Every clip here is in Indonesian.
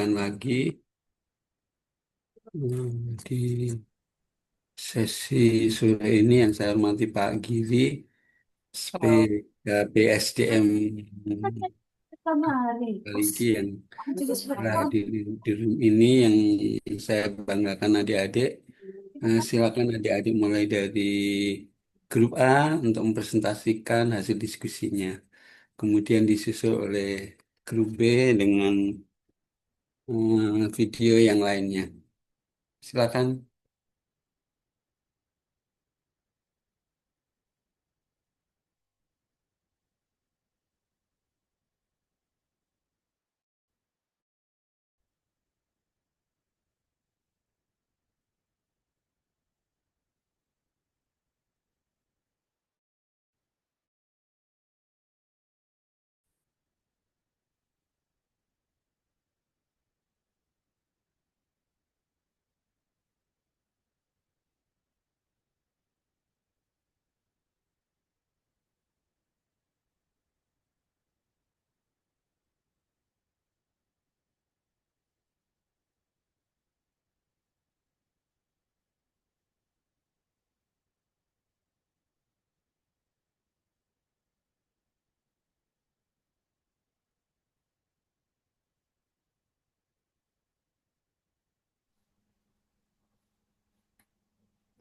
lanjutkan lagi di sesi sore ini yang saya hormati Pak Giri, Halo. BSDM Kemari. Ligi yang hadir di room ini yang saya banggakan adik-adik. Silakan adik-adik mulai dari grup A untuk mempresentasikan hasil diskusinya. Kemudian disusul oleh grup B dengan video yang lainnya. Silakan.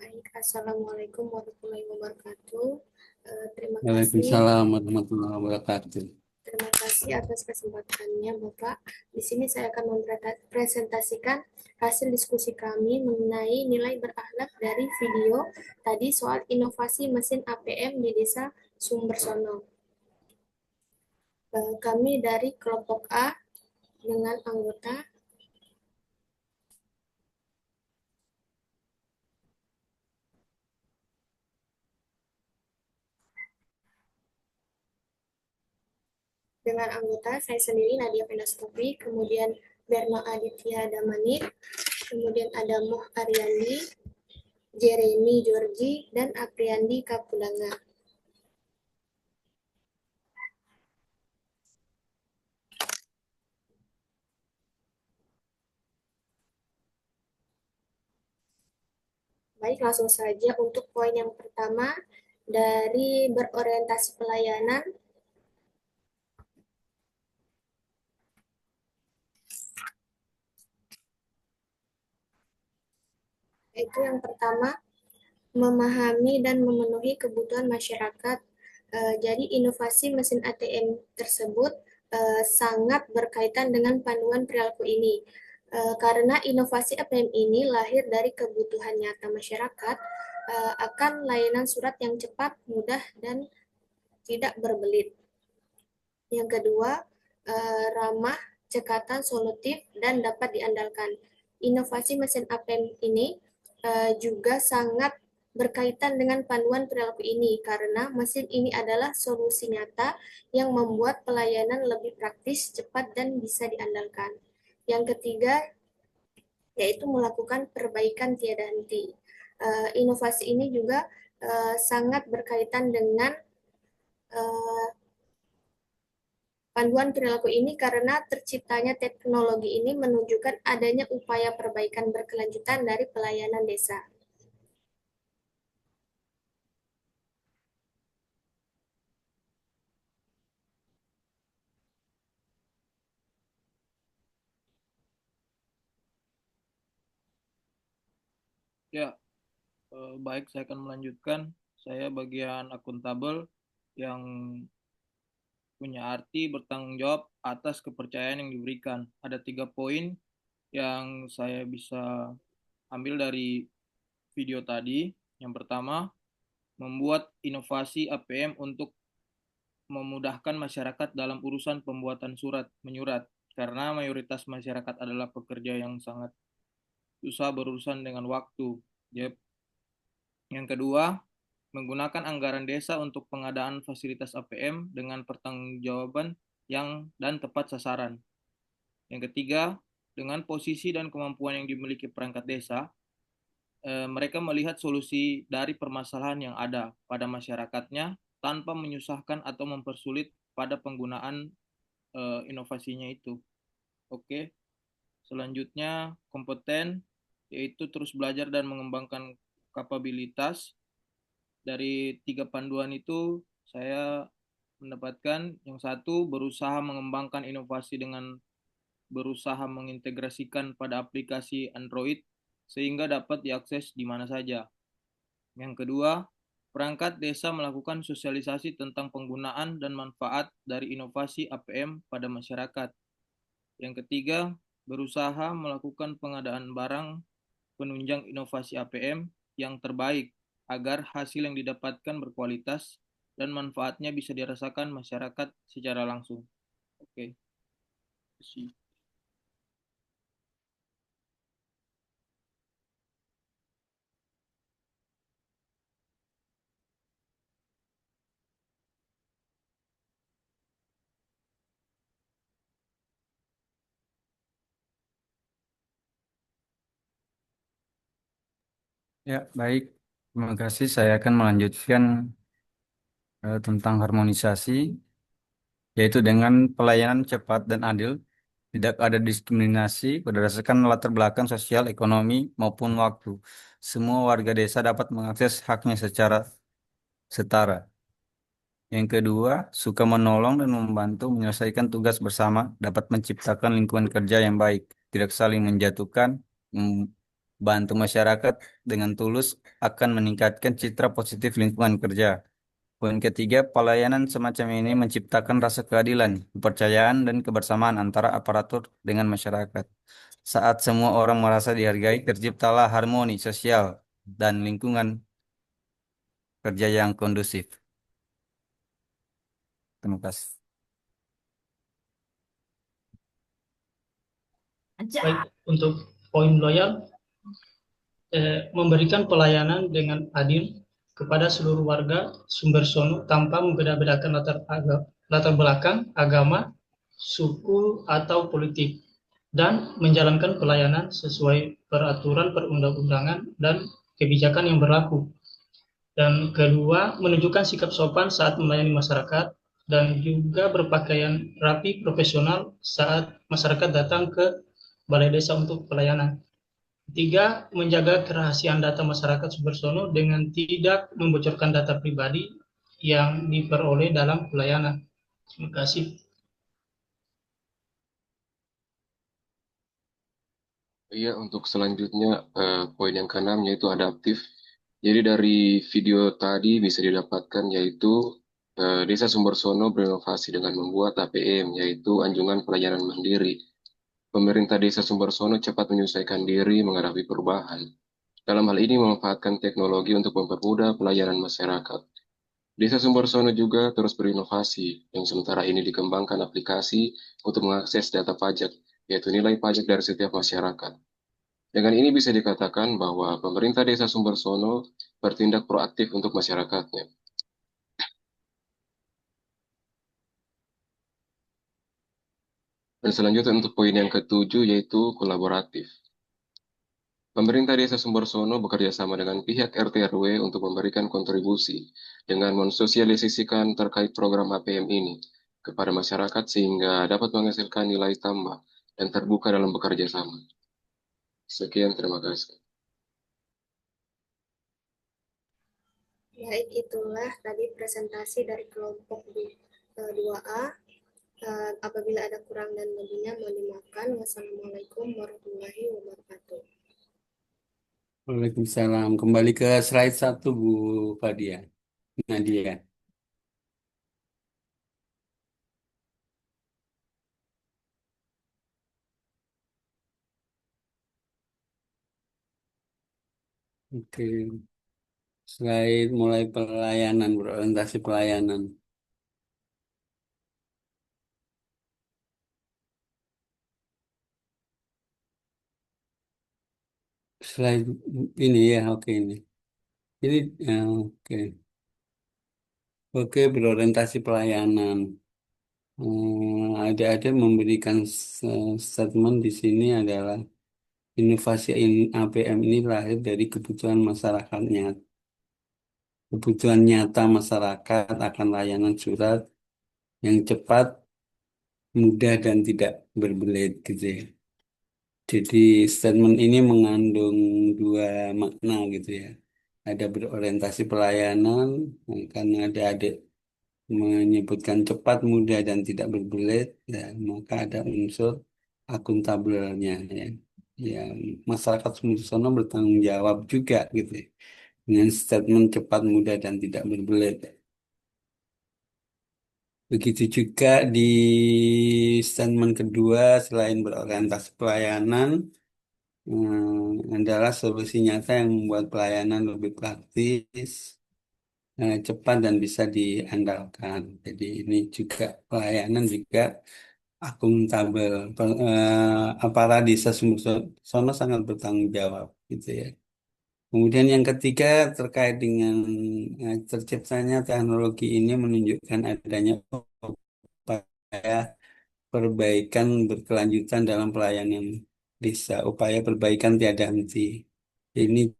Baik, Assalamualaikum warahmatullahi wabarakatuh. Terima kasih, Waalaikumsalam warahmatullahi wabarakatuh. terima kasih atas kesempatannya, Bapak. Di sini saya akan mempresentasikan hasil diskusi kami mengenai nilai berakhlak dari video tadi soal inovasi mesin APM di Desa Sumbersono. Kami dari kelompok A dengan anggota saya sendiri Nadia Pendastopi, kemudian Berma Aditya Damani, kemudian ada Muh Ariandi, Jeremy Georgi, dan Apriandi Kapulanga. Baik, langsung saja untuk poin yang pertama dari berorientasi pelayanan. Itu yang pertama, memahami dan memenuhi kebutuhan masyarakat. Jadi inovasi mesin ATM tersebut sangat berkaitan dengan panduan perilaku ini. Karena inovasi APM ini lahir dari kebutuhan nyata masyarakat akan layanan surat yang cepat, mudah, dan tidak berbelit. Yang kedua, ramah, cekatan, solutif, dan dapat diandalkan. Inovasi mesin APM ini juga sangat berkaitan dengan panduan perilaku ini karena mesin ini adalah solusi nyata yang membuat pelayanan lebih praktis, cepat, dan bisa diandalkan. Yang ketiga, yaitu melakukan perbaikan tiada henti. Inovasi ini juga sangat berkaitan dengan uh, panduan perilaku ini karena terciptanya teknologi ini menunjukkan adanya upaya perbaikan berkelanjutan dari pelayanan desa. Ya, baik, saya akan melanjutkan. Saya bagian akuntabel yang punya arti bertanggung jawab atas kepercayaan yang diberikan. Ada 3 poin yang saya bisa ambil dari video tadi. Yang pertama, membuat inovasi APM untuk memudahkan masyarakat dalam urusan pembuatan surat menyurat. Karena mayoritas masyarakat adalah pekerja yang sangat susah berurusan dengan waktu. Yep. Yang kedua, menggunakan anggaran desa untuk pengadaan fasilitas APM dengan pertanggungjawaban yang dan tepat sasaran. Yang ketiga, dengan posisi dan kemampuan yang dimiliki perangkat desa, mereka melihat solusi dari permasalahan yang ada pada masyarakatnya tanpa menyusahkan atau mempersulit pada penggunaan inovasinya itu. Oke. Selanjutnya, kompeten, yaitu terus belajar dan mengembangkan kapabilitas. Dari 3 panduan itu, saya mendapatkan yang satu, berusaha mengembangkan inovasi dengan berusaha mengintegrasikan pada aplikasi Android sehingga dapat diakses di mana saja. Yang kedua, perangkat desa melakukan sosialisasi tentang penggunaan dan manfaat dari inovasi APM pada masyarakat. Yang ketiga, berusaha melakukan pengadaan barang penunjang inovasi APM yang terbaik agar hasil yang didapatkan berkualitas dan manfaatnya bisa dirasakan masyarakat secara langsung. Oke. Ya, baik. Terima kasih. Saya akan melanjutkan tentang harmonisasi, yaitu dengan pelayanan cepat dan adil. Tidak ada diskriminasi berdasarkan latar belakang sosial, ekonomi, maupun waktu. Semua warga desa dapat mengakses haknya secara setara. Yang kedua, suka menolong dan membantu menyelesaikan tugas bersama dapat menciptakan lingkungan kerja yang baik, tidak saling menjatuhkan, membantu masyarakat dengan tulus akan meningkatkan citra positif lingkungan kerja. Poin ketiga, pelayanan semacam ini menciptakan rasa keadilan, kepercayaan, dan kebersamaan antara aparatur dengan masyarakat. Saat semua orang merasa dihargai, terciptalah harmoni sosial dan lingkungan kerja yang kondusif. Terima kasih. Baik, untuk poin loyal, memberikan pelayanan dengan adil kepada seluruh warga Sumbersono tanpa membeda-bedakan latar belakang, agama, suku, atau politik, dan menjalankan pelayanan sesuai peraturan perundang-undangan dan kebijakan yang berlaku. Dan kedua, menunjukkan sikap sopan saat melayani masyarakat dan juga berpakaian rapi profesional saat masyarakat datang ke balai desa untuk pelayanan. Ketiga, menjaga kerahasiaan data masyarakat Sumbersono dengan tidak membocorkan data pribadi yang diperoleh dalam pelayanan. Terima kasih. Iya, untuk selanjutnya poin yang keenam yaitu adaptif. Jadi dari video tadi bisa didapatkan yaitu Desa Sumbersono berinovasi dengan membuat APM yaitu Anjungan Pelayanan Mandiri. Pemerintah Desa Sumbersono cepat menyesuaikan diri menghadapi perubahan. Dalam hal ini memanfaatkan teknologi untuk mempermudah pelayanan masyarakat. Desa Sumbersono juga terus berinovasi, yang sementara ini dikembangkan aplikasi untuk mengakses data pajak, yaitu nilai pajak dari setiap masyarakat. Dengan ini bisa dikatakan bahwa pemerintah Desa Sumbersono bertindak proaktif untuk masyarakatnya. Dan selanjutnya untuk poin yang ketujuh yaitu kolaboratif. Pemerintah Desa Sumbersono bekerja sama dengan pihak RT RW untuk memberikan kontribusi dengan mensosialisasikan terkait program APM ini kepada masyarakat sehingga dapat menghasilkan nilai tambah dan terbuka dalam bekerja sama. Sekian, terima kasih. Baik, itulah tadi presentasi dari kelompok 2A. Apabila ada kurang dan lebihnya mohon dimaafkan. Wassalamualaikum warahmatullahi wabarakatuh. Waalaikumsalam. Kembali ke slide 1, Bu Fadia. Nadia. Oke. Slide mulai pelayanan, berorientasi pelayanan. Slide ini ya, oke ini. Ini oke. Oke, berorientasi pelayanan. Adik-adik memberikan statement di sini adalah inovasi APM ini lahir dari kebutuhan masyarakatnya. Kebutuhan nyata masyarakat akan layanan surat yang cepat, mudah, dan tidak berbelit gitu ya. Jadi statement ini mengandung dua makna gitu ya. Ada berorientasi pelayanan, karena ada adik menyebutkan cepat, mudah, dan tidak berbelit, ya, maka ada unsur akuntabelnya ya. Ya, masyarakat Sumbersono bertanggung jawab juga gitu ya, dengan statement cepat, mudah, dan tidak berbelit. Begitu juga di statement kedua, selain berorientasi pelayanan, adalah solusi nyata yang membuat pelayanan lebih praktis, cepat, dan bisa diandalkan. Jadi ini juga pelayanan juga akuntabel. Aparat desa Sumbersono sangat bertanggung jawab gitu ya. Kemudian yang ketiga terkait dengan terciptanya teknologi ini menunjukkan adanya upaya perbaikan berkelanjutan dalam pelayanan desa. Upaya perbaikan tiada henti. Ini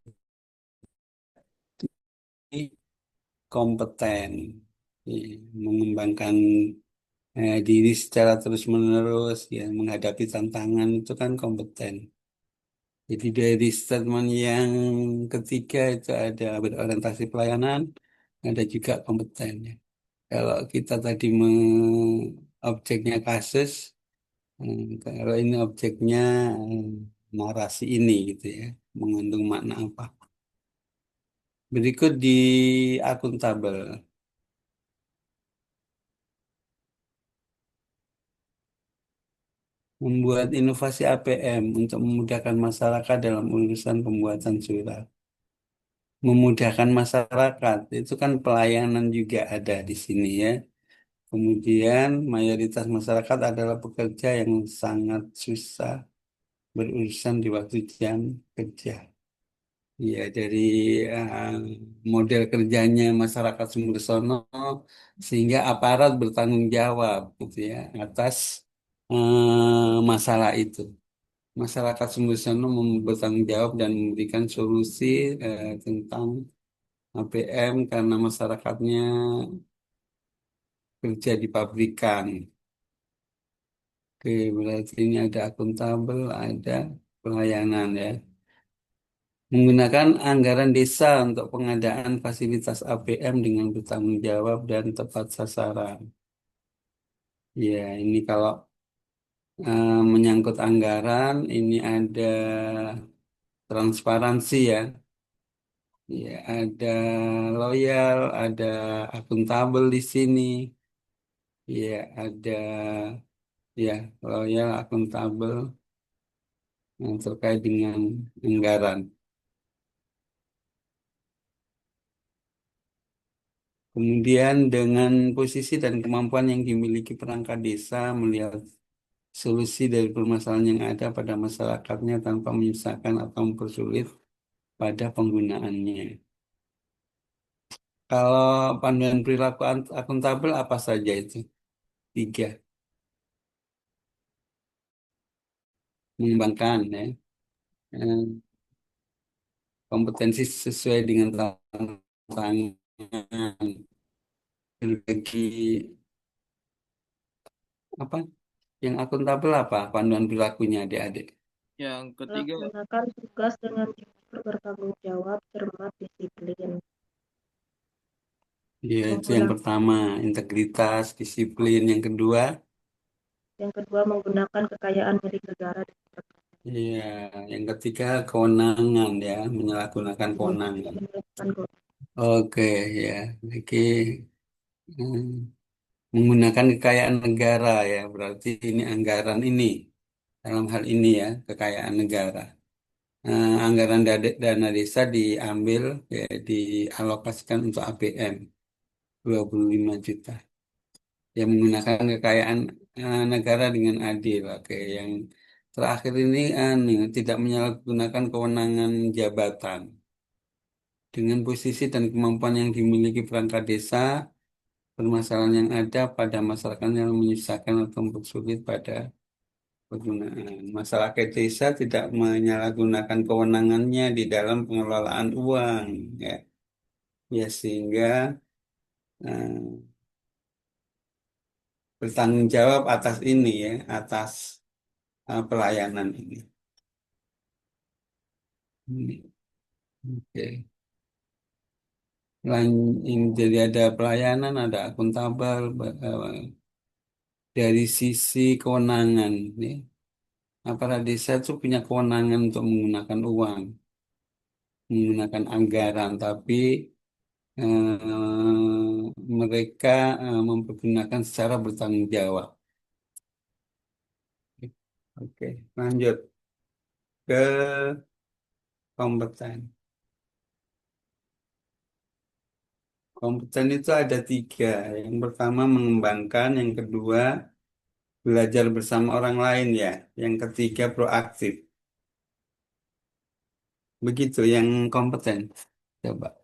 kompeten, ya, mengembangkan diri secara terus-menerus, ya, menghadapi tantangan itu kan kompeten. Jadi dari statement yang ketiga itu ada berorientasi pelayanan, ada juga kompeten. Ya. Kalau kita tadi objeknya kasus, kalau ini objeknya narasi ini gitu ya, mengandung makna apa. Berikut di akuntabel. Membuat inovasi APM untuk memudahkan masyarakat dalam urusan pembuatan surat. Memudahkan masyarakat, itu kan pelayanan juga ada di sini ya. Kemudian mayoritas masyarakat adalah pekerja yang sangat susah berurusan di waktu jam kerja. Ya, dari eh, model kerjanya masyarakat Sumbersono sehingga aparat bertanggung jawab gitu ya atas masalah itu. Masyarakat Sumbersono bertanggung jawab dan memberikan solusi tentang APM karena masyarakatnya kerja di pabrikan. Oke, berarti ini ada akuntabel, ada pelayanan ya. Menggunakan anggaran desa untuk pengadaan fasilitas APM dengan bertanggung jawab dan tepat sasaran. Ya, ini kalau menyangkut anggaran, ini ada transparansi ya. Ya, ada loyal, ada akuntabel di sini. Ya, ada ya loyal, akuntabel yang terkait dengan anggaran. Kemudian dengan posisi dan kemampuan yang dimiliki perangkat desa melihat solusi dari permasalahan yang ada pada masyarakatnya tanpa menyusahkan atau mempersulit pada penggunaannya. Kalau panduan perilaku akuntabel apa saja itu? Tiga. Mengembangkan ya. Eh, Kompetensi sesuai dengan tantangan. Berbagi apa? Yang akuntabel apa? Panduan perilakunya adik-adik. Yang ketiga, Melaksanakan tugas dengan jujur, bertanggung jawab, cermat, disiplin. Ya, itu yang pertama, integritas, disiplin. Yang kedua, menggunakan kekayaan milik negara. Ya, yang ketiga, kewenangan ya, menyalahgunakan kewenangan. Oke, ya. Oke. Hmm. Menggunakan kekayaan negara ya, berarti ini anggaran ini. Dalam hal ini ya, kekayaan negara. Anggaran dana desa diambil, ya, dialokasikan untuk APM 25 juta. Yang menggunakan kekayaan negara dengan adil. Oke, yang terakhir ini tidak menyalahgunakan kewenangan jabatan. Dengan posisi dan kemampuan yang dimiliki perangkat desa, permasalahan yang ada pada masyarakat yang menyusahkan atau mempersulit pada penggunaan. Masyarakat desa tidak menyalahgunakan kewenangannya di dalam pengelolaan uang, ya, ya sehingga eh, bertanggung jawab atas ini ya, atas pelayanan ini. Oke. Jadi ada pelayanan, ada akuntabel, dari sisi kewenangan. Ya. Aparat desa itu punya kewenangan untuk menggunakan uang, menggunakan anggaran, tapi mereka mempergunakan secara bertanggung jawab. Oke, lanjut ke kompeten. Kompeten itu ada tiga. Yang pertama mengembangkan, yang kedua belajar bersama orang lain ya, yang ketiga proaktif. Begitu yang kompeten. Coba.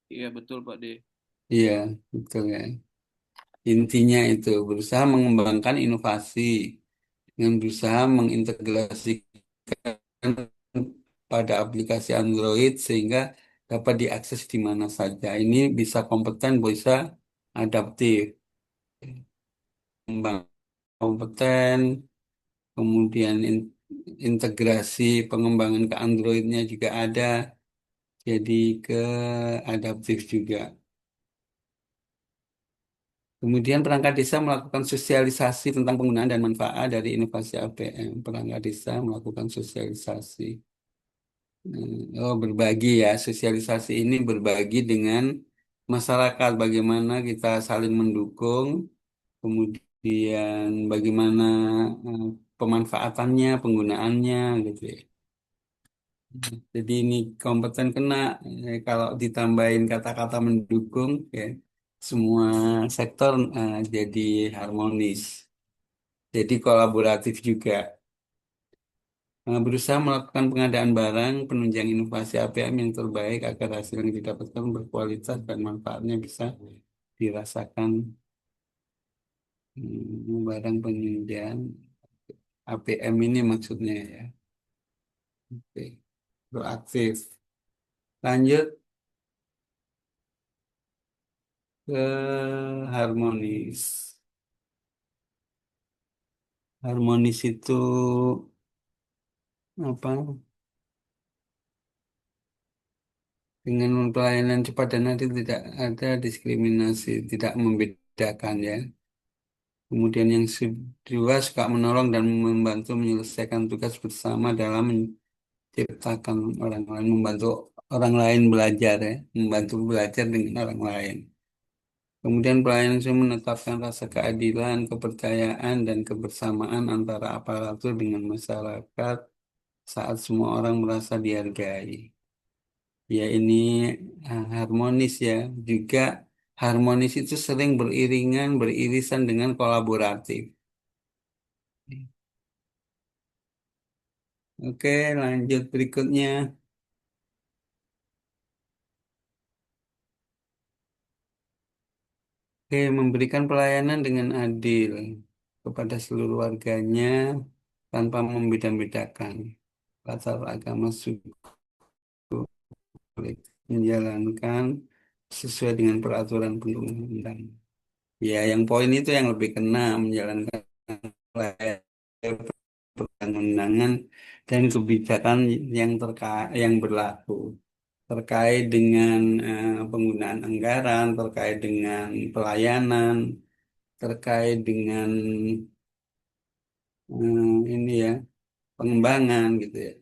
Iya betul Pak D. Iya, betul ya. Intinya itu berusaha mengembangkan inovasi dengan berusaha mengintegrasikan pada aplikasi Android sehingga dapat diakses di mana saja. Ini bisa kompeten, bisa adaptif. Kembang kompeten, kemudian integrasi pengembangan ke Android-nya juga ada, jadi ke adaptif juga. Kemudian perangkat desa melakukan sosialisasi tentang penggunaan dan manfaat dari inovasi APM. Perangkat desa melakukan sosialisasi. Oh, berbagi ya. Sosialisasi ini berbagi dengan masyarakat. Bagaimana kita saling mendukung, kemudian bagaimana eh, pemanfaatannya, penggunaannya, gitu ya. Jadi ini kompeten kena kalau ditambahin kata-kata mendukung, ya, semua sektor jadi harmonis, jadi kolaboratif juga. Berusaha melakukan pengadaan barang, penunjang inovasi APM yang terbaik agar hasil yang didapatkan berkualitas dan manfaatnya bisa dirasakan. Barang penunjang APM ini maksudnya ya. Oke. Proaktif. Lanjut ke harmonis. Harmonis itu apa? Dengan pelayanan cepat dan adil tidak ada diskriminasi, tidak membedakan ya. Kemudian yang kedua suka menolong dan membantu menyelesaikan tugas bersama dalam menciptakan orang lain, membantu orang lain belajar ya, membantu belajar dengan orang lain. Kemudian pelayanan itu menetapkan rasa keadilan, kepercayaan, dan kebersamaan antara aparatur dengan masyarakat saat semua orang merasa dihargai. Ya ini harmonis ya. Juga harmonis itu sering beriringan, beririsan dengan kolaboratif. Oke, lanjut berikutnya. Oke, memberikan pelayanan dengan adil kepada seluruh warganya tanpa membeda-bedakan latar agama, suku, menjalankan sesuai dengan peraturan perundang-undangan. Ya, yang poin itu yang lebih kena menjalankan perundang-undangan dan kebijakan yang yang berlaku terkait dengan penggunaan anggaran, terkait dengan pelayanan, terkait dengan ini ya pengembangan gitu ya.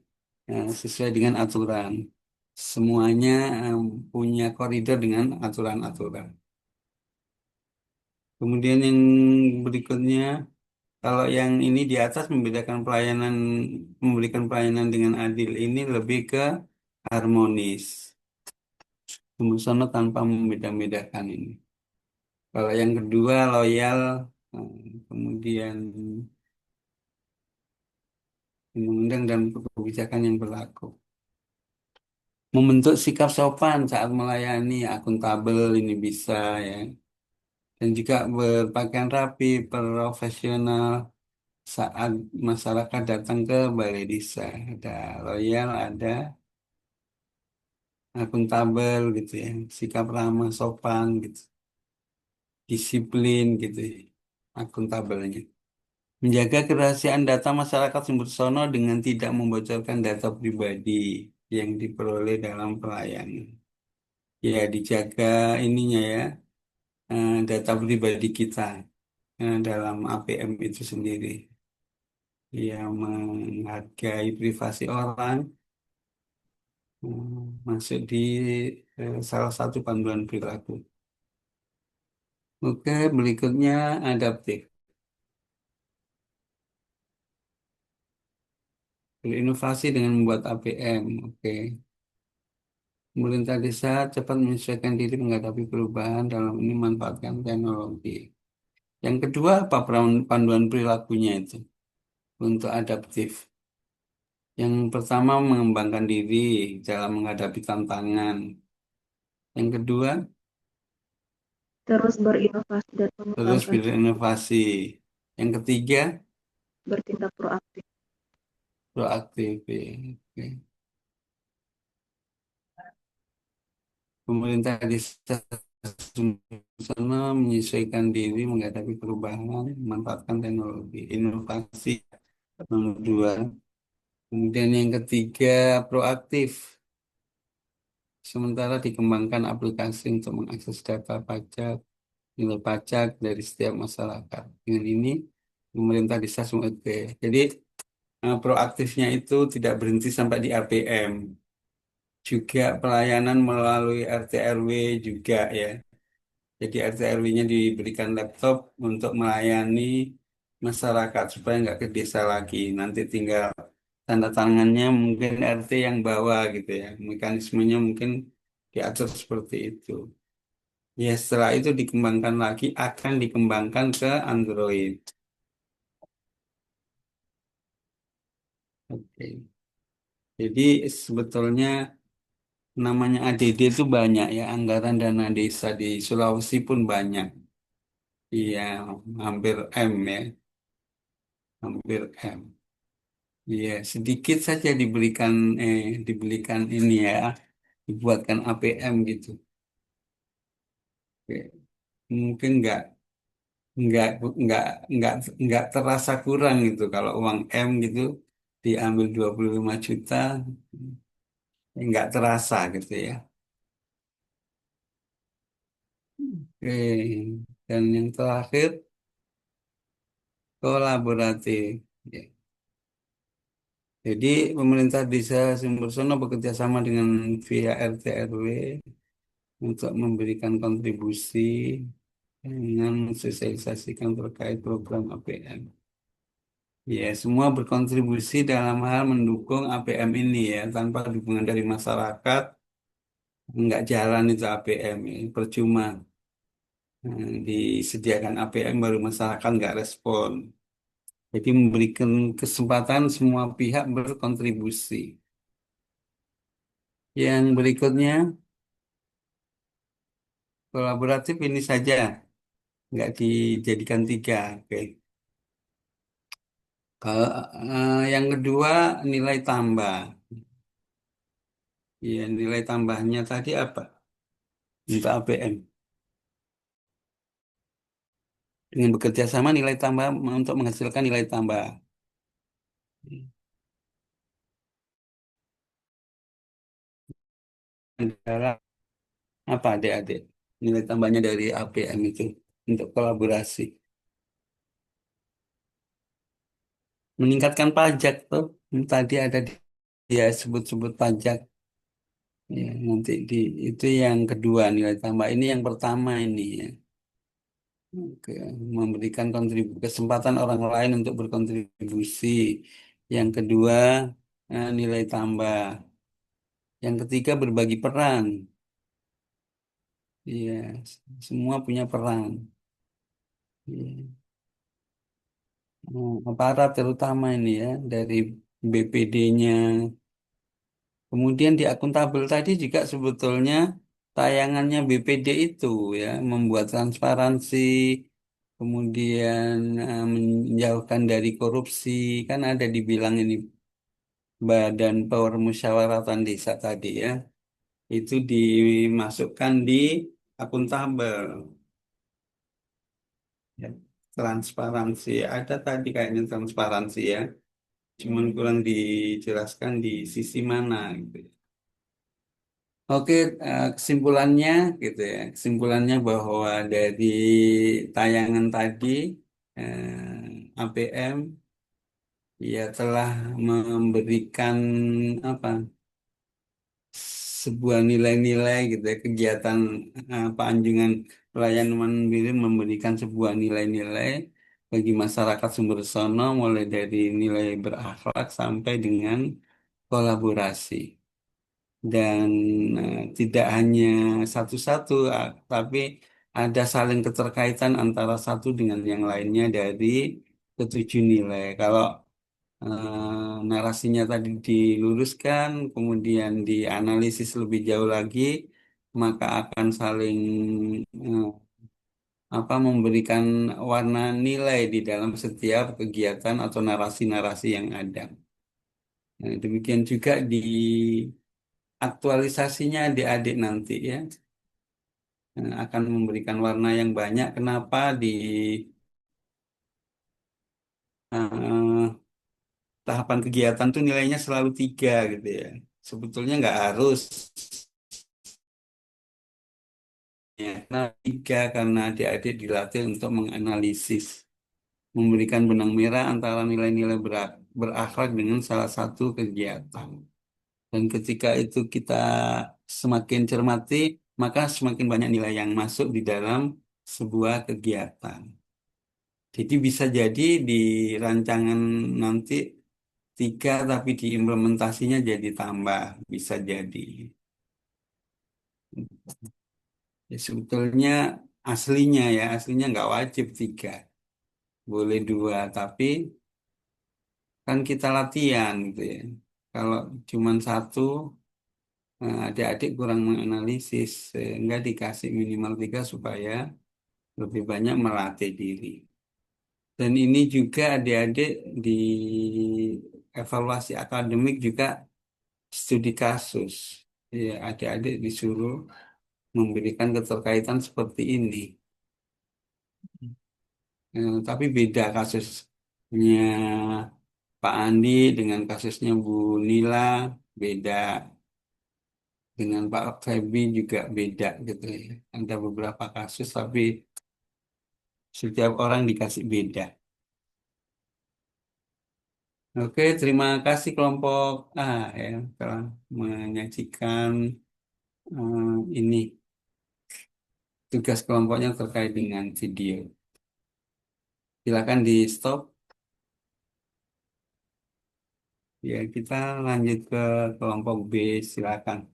Sesuai dengan aturan. Semuanya punya koridor dengan aturan-aturan. Kemudian yang berikutnya, kalau yang ini di atas membedakan pelayanan, memberikan pelayanan dengan adil ini lebih ke harmonis. Sumbersono tanpa membeda-bedakan ini. Kalau yang kedua loyal, kemudian undang-undang dan kebijakan yang berlaku. Membentuk sikap sopan saat melayani, akuntabel ini bisa ya. Dan juga berpakaian rapi, profesional saat masyarakat datang ke balai desa. Ada loyal, ada akuntabel gitu ya, sikap ramah, sopan gitu, disiplin gitu ya, akuntabelnya. Menjaga kerahasiaan data masyarakat sumber sono dengan tidak membocorkan data pribadi. yang diperoleh dalam pelayanan. Ya, dijaga ininya ya, data pribadi kita dalam APM itu sendiri. Ya, menghargai privasi orang, masuk di salah satu panduan perilaku. Oke, berikutnya adaptif. Berinovasi dengan membuat APM. Oke. Pemerintah desa cepat menyesuaikan diri menghadapi perubahan dalam ini memanfaatkan teknologi. Yang kedua, apa panduan perilakunya itu untuk adaptif? Yang pertama, mengembangkan diri dalam menghadapi tantangan. Yang kedua, Terus berinovasi dan terus mengembangkan berinovasi. Yang ketiga, bertindak proaktif. proaktif. Ya. Oke. Pemerintah desa sana menyesuaikan diri menghadapi perubahan, memanfaatkan teknologi, inovasi. Nomor dua. Kemudian yang ketiga, proaktif. Sementara dikembangkan aplikasi untuk mengakses data pajak, nilai pajak dari setiap masyarakat. Dengan ini, pemerintah desa semua oke. Jadi, proaktifnya itu tidak berhenti sampai di APM. Juga pelayanan melalui RT RW juga ya. Jadi RT RW-nya diberikan laptop untuk melayani masyarakat supaya nggak ke desa lagi. Nanti tinggal tanda tangannya mungkin RT yang bawa gitu ya. Mekanismenya mungkin diatur seperti itu. Ya setelah itu dikembangkan lagi akan dikembangkan ke Android. Oke. Jadi sebetulnya namanya ADD itu banyak ya. Anggaran dana desa di Sulawesi pun banyak. Iya, hampir M ya. Hampir M. Iya, sedikit saja diberikan ini ya, dibuatkan APM gitu. Oke. Mungkin nggak nggak nggak nggak terasa kurang gitu kalau uang M gitu diambil 25 juta, nggak terasa gitu ya. Oke. Dan yang terakhir kolaboratif. Ya. Jadi pemerintah desa Sumbersono bekerja sama dengan via RT RW untuk memberikan kontribusi dengan mensosialisasikan terkait program APM. Ya, semua berkontribusi dalam hal mendukung APM ini ya, tanpa dukungan dari masyarakat nggak jalan itu APM ya. Percuma disediakan APM baru masyarakat nggak respon. Jadi memberikan kesempatan semua pihak berkontribusi. Yang berikutnya kolaboratif ini saja, nggak dijadikan tiga. Oke. Kalau yang kedua nilai tambah. Iya, nilai tambahnya tadi apa? Untuk APM. Dengan bekerja sama nilai tambah untuk menghasilkan nilai tambah. Adalah apa adik-adik? Nilai tambahnya dari APM itu untuk kolaborasi. Meningkatkan pajak tuh. Tadi ada dia sebut-sebut pajak. Ya, nanti itu yang kedua nilai tambah. Ini yang pertama ini ya. Oke, memberikan kesempatan orang lain untuk berkontribusi. Yang kedua, nilai tambah. Yang ketiga, berbagi peran. Iya, semua punya peran. Iya. Aparat terutama ini ya, dari BPD-nya. Kemudian di akuntabel tadi juga sebetulnya tayangannya BPD itu ya, membuat transparansi, kemudian menjauhkan dari korupsi. Kan ada dibilang ini Badan Permusyawaratan Desa tadi ya, itu dimasukkan di akuntabel. Ya, transparansi ada tadi kayaknya transparansi ya, cuman kurang dijelaskan di sisi mana gitu. Oke, kesimpulannya gitu ya. Kesimpulannya bahwa dari tayangan tadi APM ya telah memberikan apa sebuah nilai-nilai gitu ya, kegiatan anjungan pelayanan mandiri memberikan sebuah nilai-nilai bagi masyarakat Sumbersono mulai dari nilai berakhlak sampai dengan kolaborasi. Dan tidak hanya satu-satu, tapi ada saling keterkaitan antara satu dengan yang lainnya dari ketujuh nilai. Kalau narasinya tadi diluruskan, kemudian dianalisis lebih jauh lagi, maka akan saling eh, memberikan warna nilai di dalam setiap kegiatan atau narasi-narasi yang ada. Nah, demikian juga di aktualisasinya adik-adik nanti ya akan memberikan warna yang banyak. Kenapa di eh, tahapan kegiatan tuh nilainya selalu 3 gitu ya. Sebetulnya nggak harus ya. Karena 3 karena adik-adik dilatih untuk menganalisis, memberikan benang merah antara nilai-nilai berakhlak dengan salah satu kegiatan. Dan ketika itu kita semakin cermati, maka semakin banyak nilai yang masuk di dalam sebuah kegiatan. Jadi bisa jadi di rancangan nanti 3 tapi diimplementasinya jadi tambah, bisa jadi. Ya, sebetulnya aslinya nggak wajib 3, boleh 2, tapi kan kita latihan gitu ya. Kalau cuma 1, adik-adik kurang menganalisis, sehingga dikasih minimal 3 supaya lebih banyak melatih diri. Dan ini juga adik-adik di evaluasi akademik juga studi kasus. Ya, adik-adik disuruh memberikan keterkaitan seperti ini. Tapi beda kasusnya Pak Andi dengan kasusnya Bu Nila, beda dengan Pak Febi juga beda gitu ya. Ada beberapa kasus tapi setiap orang dikasih beda. Oke, terima kasih kelompok A ya telah menyajikan ini tugas kelompoknya terkait dengan video. Silakan di stop. Ya, kita lanjut ke kelompok B, silakan.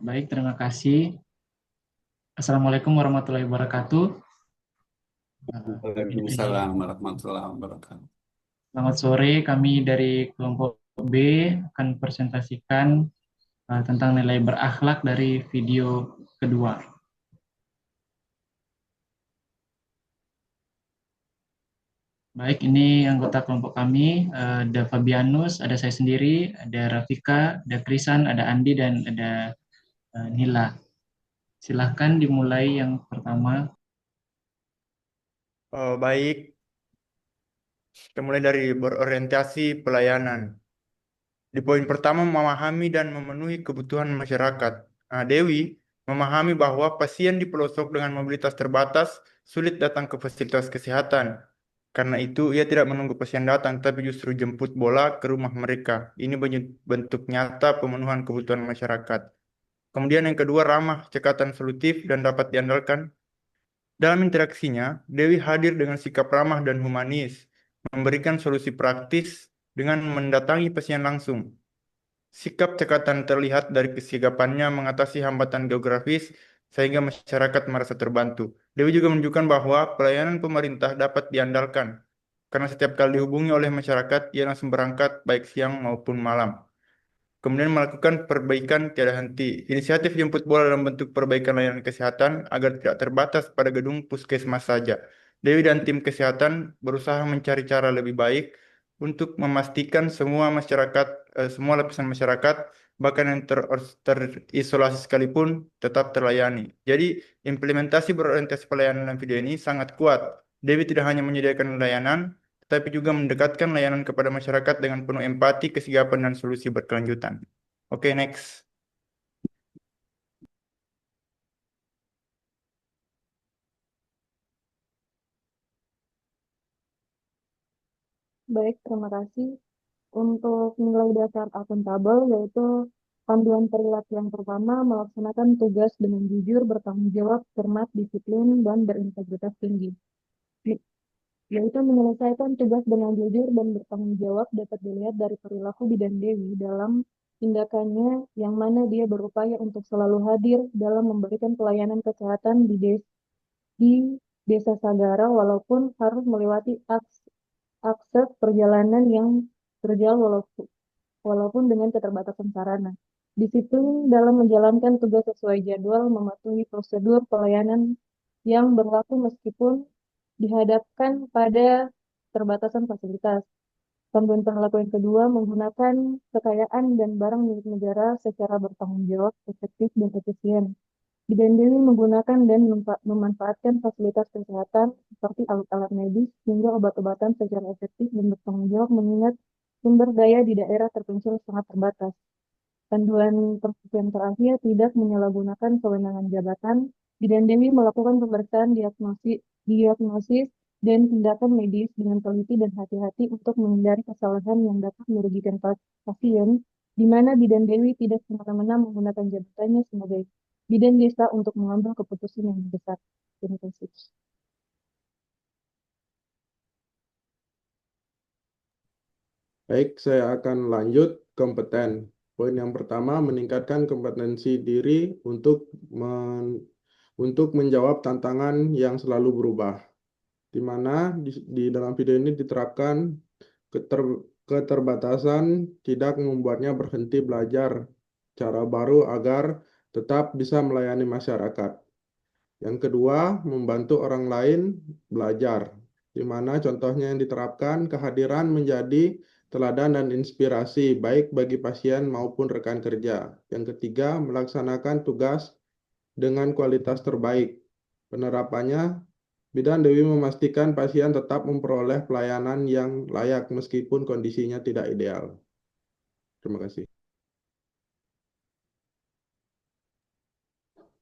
Baik, terima kasih. Assalamualaikum warahmatullahi wabarakatuh. Waalaikumsalam warahmatullahi wabarakatuh. Selamat sore, kami dari kelompok B akan presentasikan tentang nilai berakhlak dari video kedua. Baik, ini anggota kelompok kami, ada Fabianus, ada saya sendiri, ada Rafika, ada Krisan, ada Andi, dan ada Nila. Silahkan dimulai yang pertama. Baik, kita mulai dari berorientasi pelayanan. Di poin pertama, memahami dan memenuhi kebutuhan masyarakat. Dewi memahami bahwa pasien di pelosok dengan mobilitas terbatas sulit datang ke fasilitas kesehatan. Karena itu, ia tidak menunggu pasien datang, tapi justru jemput bola ke rumah mereka. Ini bentuk nyata pemenuhan kebutuhan masyarakat. Kemudian yang kedua, ramah, cekatan solutif, dan dapat diandalkan. Dalam interaksinya, Dewi hadir dengan sikap ramah dan humanis, memberikan solusi praktis dengan mendatangi pasien langsung. Sikap cekatan terlihat dari kesigapannya mengatasi hambatan geografis sehingga masyarakat merasa terbantu. Dewi juga menunjukkan bahwa pelayanan pemerintah dapat diandalkan karena setiap kali dihubungi oleh masyarakat, ia langsung berangkat baik siang maupun malam. Kemudian melakukan perbaikan tiada henti. Inisiatif jemput bola dalam bentuk perbaikan layanan kesehatan agar tidak terbatas pada gedung puskesmas saja. Dewi dan tim kesehatan berusaha mencari cara lebih baik untuk memastikan semua masyarakat, semua lapisan masyarakat, bahkan yang terisolasi sekalipun, tetap terlayani. Jadi, implementasi berorientasi pelayanan dalam video ini sangat kuat. Dewi tidak hanya menyediakan layanan, tetapi juga mendekatkan layanan kepada masyarakat dengan penuh empati, kesigapan, dan solusi berkelanjutan. Oke, next. Baik, terima kasih. Untuk nilai dasar akuntabel yaitu panduan perilaku yang pertama melaksanakan tugas dengan jujur, bertanggung jawab, cermat, disiplin, dan berintegritas tinggi. Yaitu menyelesaikan tugas dengan jujur dan bertanggung jawab dapat dilihat dari perilaku Bidan Dewi dalam tindakannya yang mana dia berupaya untuk selalu hadir dalam memberikan pelayanan kesehatan di Desa Sagara walaupun harus melewati akses perjalanan yang terjal walaupun dengan keterbatasan sarana. Disiplin dalam menjalankan tugas sesuai jadwal, mematuhi prosedur pelayanan yang berlaku meskipun dihadapkan pada keterbatasan fasilitas. Panduan perilaku yang kedua, menggunakan kekayaan dan barang milik negara secara bertanggung jawab, efektif, dan efisien. Bidan Dewi menggunakan dan memanfaatkan fasilitas kesehatan seperti alat-alat medis hingga obat-obatan secara efektif dan bertanggung jawab mengingat sumber daya di daerah terpencil sangat terbatas. Panduan yang terakhir, tidak menyalahgunakan kewenangan jabatan. Bidan Dewi melakukan pemeriksaan diagnosis dan tindakan medis dengan teliti dan hati-hati untuk menghindari kesalahan yang dapat merugikan pasien, di mana Bidan Dewi tidak semena-mena menggunakan jabatannya sebagai bidan desa untuk mengambil keputusan yang besar. Terima kasih. Baik, saya akan lanjut kompeten. Poin yang pertama, meningkatkan kompetensi diri untuk menjawab tantangan yang selalu berubah. Di mana di dalam video ini diterapkan keterbatasan tidak membuatnya berhenti belajar cara baru agar tetap bisa melayani masyarakat. Yang kedua, membantu orang lain belajar, di mana contohnya yang diterapkan kehadiran menjadi teladan dan inspirasi baik bagi pasien maupun rekan kerja. Yang ketiga, melaksanakan tugas dengan kualitas terbaik. Penerapannya, Bidan Dewi memastikan pasien tetap memperoleh pelayanan yang layak meskipun kondisinya tidak ideal. Terima kasih.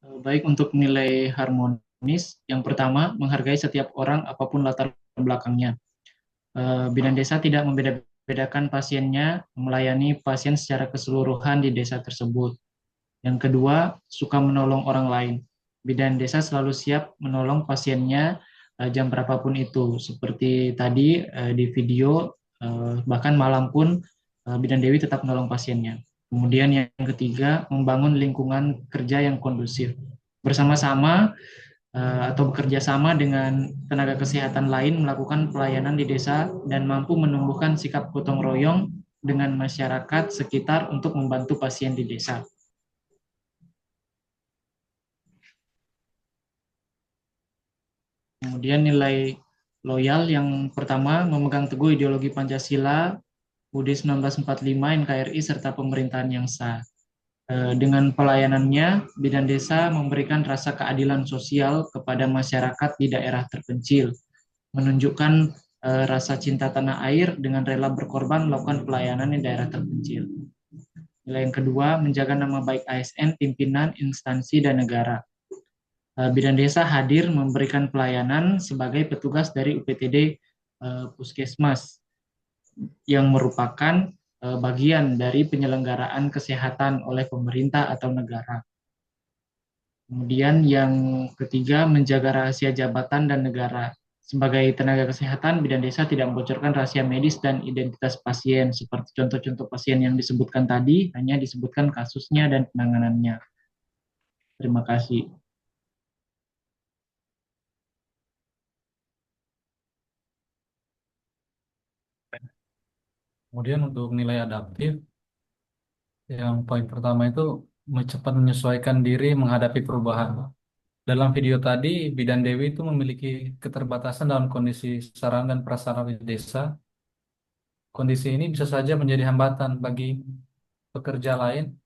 Baik, untuk nilai harmonis, yang pertama, menghargai setiap orang apapun latar belakangnya. Bidan desa tidak membeda-bedakan pasiennya, melayani pasien secara keseluruhan di desa tersebut. Yang kedua, suka menolong orang lain. Bidan desa selalu siap menolong pasiennya jam berapapun itu. Seperti tadi di video, bahkan malam pun Bidan Dewi tetap menolong pasiennya. Kemudian yang ketiga, membangun lingkungan kerja yang kondusif. Bersama-sama atau bekerja sama dengan tenaga kesehatan lain melakukan pelayanan di desa dan mampu menumbuhkan sikap gotong royong dengan masyarakat sekitar untuk membantu pasien di desa. Kemudian nilai loyal yang pertama, memegang teguh ideologi Pancasila, UUD 1945, NKRI, serta pemerintahan yang sah. Dengan pelayanannya, Bidan Desa memberikan rasa keadilan sosial kepada masyarakat di daerah terpencil, menunjukkan rasa cinta tanah air dengan rela berkorban melakukan pelayanan di daerah terpencil. Nilai yang kedua, menjaga nama baik ASN, pimpinan, instansi, dan negara. Bidan Desa hadir memberikan pelayanan sebagai petugas dari UPTD Puskesmas yang merupakan bagian dari penyelenggaraan kesehatan oleh pemerintah atau negara. Kemudian yang ketiga, menjaga rahasia jabatan dan negara. Sebagai tenaga kesehatan, Bidan Desa tidak membocorkan rahasia medis dan identitas pasien. Seperti contoh-contoh pasien yang disebutkan tadi, hanya disebutkan kasusnya dan penanganannya. Terima kasih. Kemudian untuk nilai adaptif, yang poin pertama itu cepat menyesuaikan diri menghadapi perubahan. Dalam video tadi, Bidan Dewi itu memiliki keterbatasan dalam kondisi sarana dan prasarana di desa. Kondisi ini bisa saja menjadi hambatan bagi pekerja lain,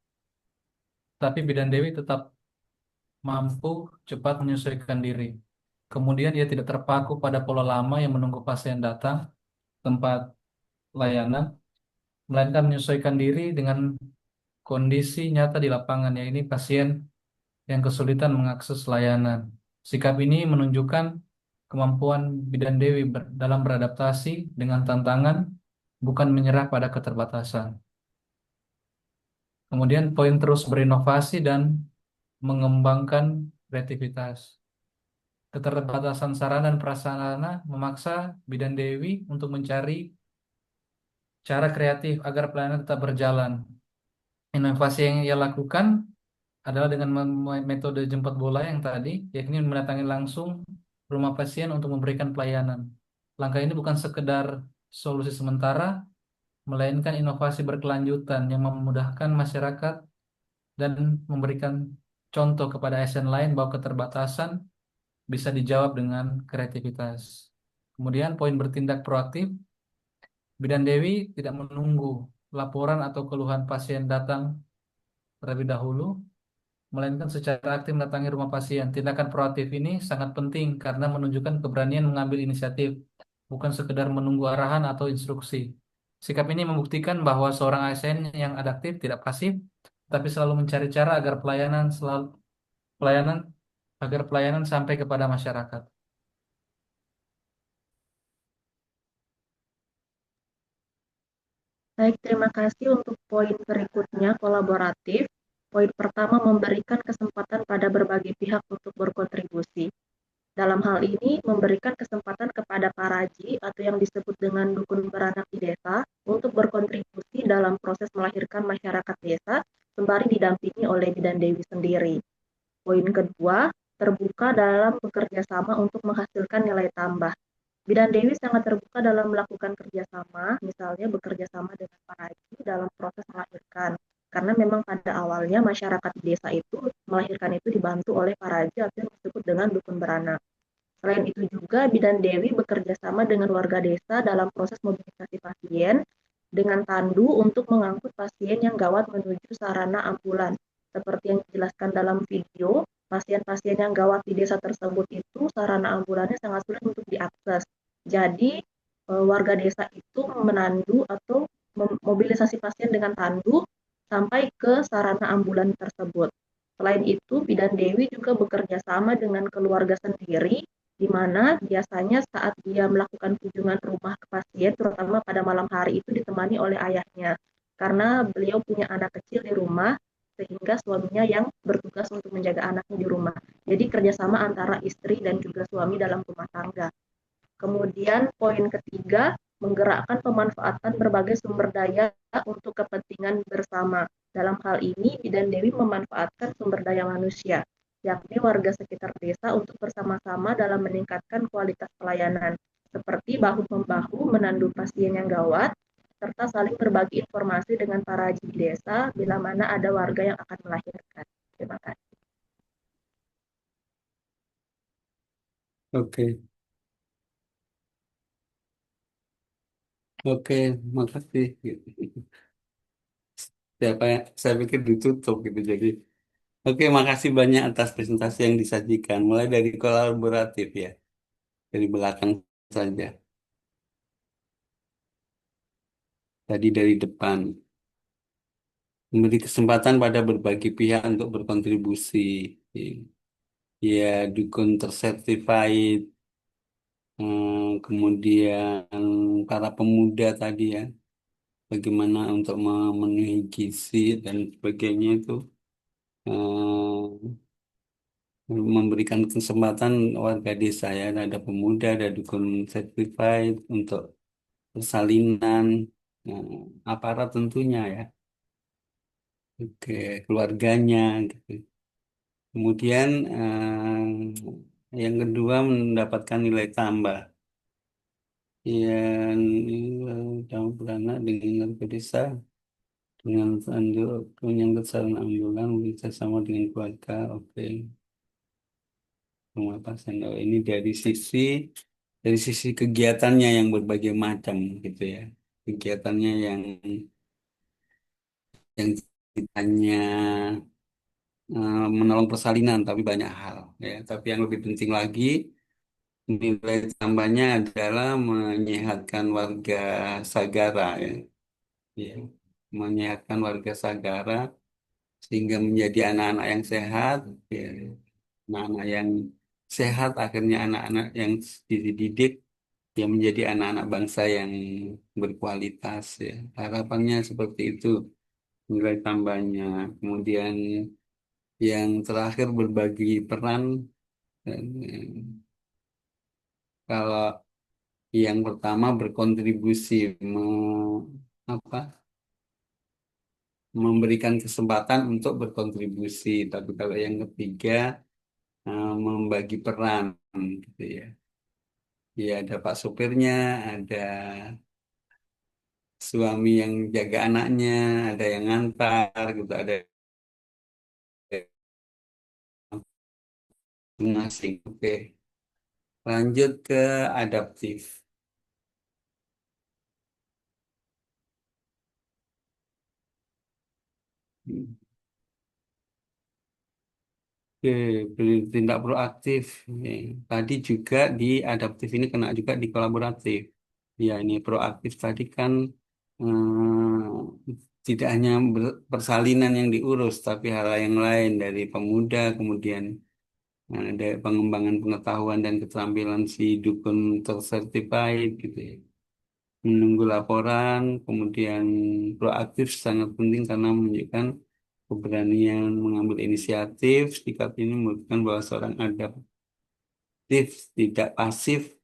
tapi Bidan Dewi tetap mampu cepat menyesuaikan diri. Kemudian ia tidak terpaku pada pola lama yang menunggu pasien datang, tempat layanan, melainkan menyesuaikan diri dengan kondisi nyata di lapangan, yaitu pasien yang kesulitan mengakses layanan. Sikap ini menunjukkan kemampuan Bidan Dewi dalam beradaptasi dengan tantangan, bukan menyerah pada keterbatasan. Kemudian poin terus berinovasi dan mengembangkan kreativitas. Keterbatasan sarana dan prasarana memaksa Bidan Dewi untuk mencari cara kreatif agar pelayanan tetap berjalan. Inovasi yang ia lakukan adalah dengan metode jemput bola yang tadi, yakni mendatangi langsung rumah pasien untuk memberikan pelayanan. Langkah ini bukan sekedar solusi sementara, melainkan inovasi berkelanjutan yang memudahkan masyarakat dan memberikan contoh kepada ASN lain bahwa keterbatasan bisa dijawab dengan kreativitas. Kemudian poin bertindak proaktif, Bidan Dewi tidak menunggu laporan atau keluhan pasien datang terlebih dahulu, melainkan secara aktif mendatangi rumah pasien. Tindakan proaktif ini sangat penting karena menunjukkan keberanian mengambil inisiatif, bukan sekedar menunggu arahan atau instruksi. Sikap ini membuktikan bahwa seorang ASN yang adaptif tidak pasif, tapi selalu mencari cara pelayanan agar pelayanan sampai kepada masyarakat. Baik, terima kasih untuk poin berikutnya, kolaboratif. Poin pertama, memberikan kesempatan pada berbagai pihak untuk berkontribusi. Dalam hal ini, memberikan kesempatan kepada paraji atau yang disebut dengan dukun beranak di desa untuk berkontribusi dalam proses melahirkan masyarakat desa, sembari didampingi oleh Bidan Dewi sendiri. Poin kedua, terbuka dalam bekerja sama untuk menghasilkan nilai tambah. Bidan Dewi sangat terbuka dalam melakukan kerjasama, misalnya bekerja sama dengan paraji dalam proses melahirkan. Karena memang pada awalnya masyarakat di desa itu melahirkan itu dibantu oleh paraji atau yang disebut dengan dukun beranak. Selain itu juga Bidan Dewi bekerja sama dengan warga desa dalam proses mobilisasi pasien dengan tandu untuk mengangkut pasien yang gawat menuju sarana ambulan. Seperti yang dijelaskan dalam video, pasien-pasien yang gawat di desa tersebut itu sarana ambulannya sangat sulit untuk diakses. Jadi warga desa itu menandu atau memobilisasi pasien dengan tandu sampai ke sarana ambulan tersebut. Selain itu, Bidan Dewi juga bekerja sama dengan keluarga sendiri, di mana biasanya saat dia melakukan kunjungan rumah ke pasien, terutama pada malam hari itu ditemani oleh ayahnya. Karena beliau punya anak kecil di rumah, sehingga suaminya yang bertugas untuk menjaga anaknya di rumah. Jadi kerjasama antara istri dan juga suami dalam rumah tangga. Kemudian poin ketiga, menggerakkan pemanfaatan berbagai sumber daya untuk kepentingan bersama. Dalam hal ini, Bidan Dewi memanfaatkan sumber daya manusia, yakni warga sekitar desa untuk bersama-sama dalam meningkatkan kualitas pelayanan, seperti bahu-membahu menandu pasien yang gawat, serta saling berbagi informasi dengan para haji di desa bila mana ada warga yang akan melahirkan. Terima kasih. Oke, oke, makasih. Siapa yang saya pikir ditutup gitu. Jadi, oke, makasih banyak atas presentasi yang disajikan. Mulai dari kolaboratif ya, dari belakang saja. Tadi dari depan. Memberi kesempatan pada berbagai pihak untuk berkontribusi. Ya, dukun tersertified, kemudian para pemuda tadi ya, bagaimana untuk memenuhi gizi dan sebagainya itu, memberikan kesempatan warga desa ya, ada pemuda, ada dukun certified untuk persalinan, aparat tentunya ya, oke, keluarganya gitu. Kemudian yang kedua mendapatkan nilai tambah. Yang beranak dengan warga desa dengan menyangkut sarana ambulan bekerja sama dengan keluarga. Oke, rumah pasien. Oh, ini dari sisi kegiatannya yang berbagai macam gitu ya. Kegiatannya yang hanya menolong persalinan, tapi banyak hal ya. Tapi yang lebih penting lagi, nilai tambahnya adalah menyehatkan warga Sagara ya. Ya, menyehatkan warga Sagara sehingga menjadi anak-anak yang sehat, ya. Anak-anak yang sehat akhirnya anak-anak yang dididik yang menjadi anak-anak bangsa yang berkualitas ya. Harapannya seperti itu nilai tambahnya. Kemudian yang terakhir berbagi peran. Dan, kalau yang pertama berkontribusi apa, memberikan kesempatan untuk berkontribusi. Tapi kalau yang ketiga membagi peran gitu ya. Ya ada pak supirnya, ada suami yang jaga anaknya, ada yang ngantar gitu, ada yang ngasih. Oke, lanjut ke adaptif. Oke, bertindak proaktif. Ya, tadi juga di adaptif ini kena juga di kolaboratif. Ya, ini proaktif tadi kan tidak hanya persalinan yang diurus, tapi hal yang lain dari pemuda, kemudian ada pengembangan pengetahuan dan keterampilan si dukun tersertified gitu ya. Menunggu laporan, kemudian proaktif sangat penting karena menunjukkan keberanian mengambil inisiatif. Sikap ini menunjukkan bahwa seorang adaptif tidak pasif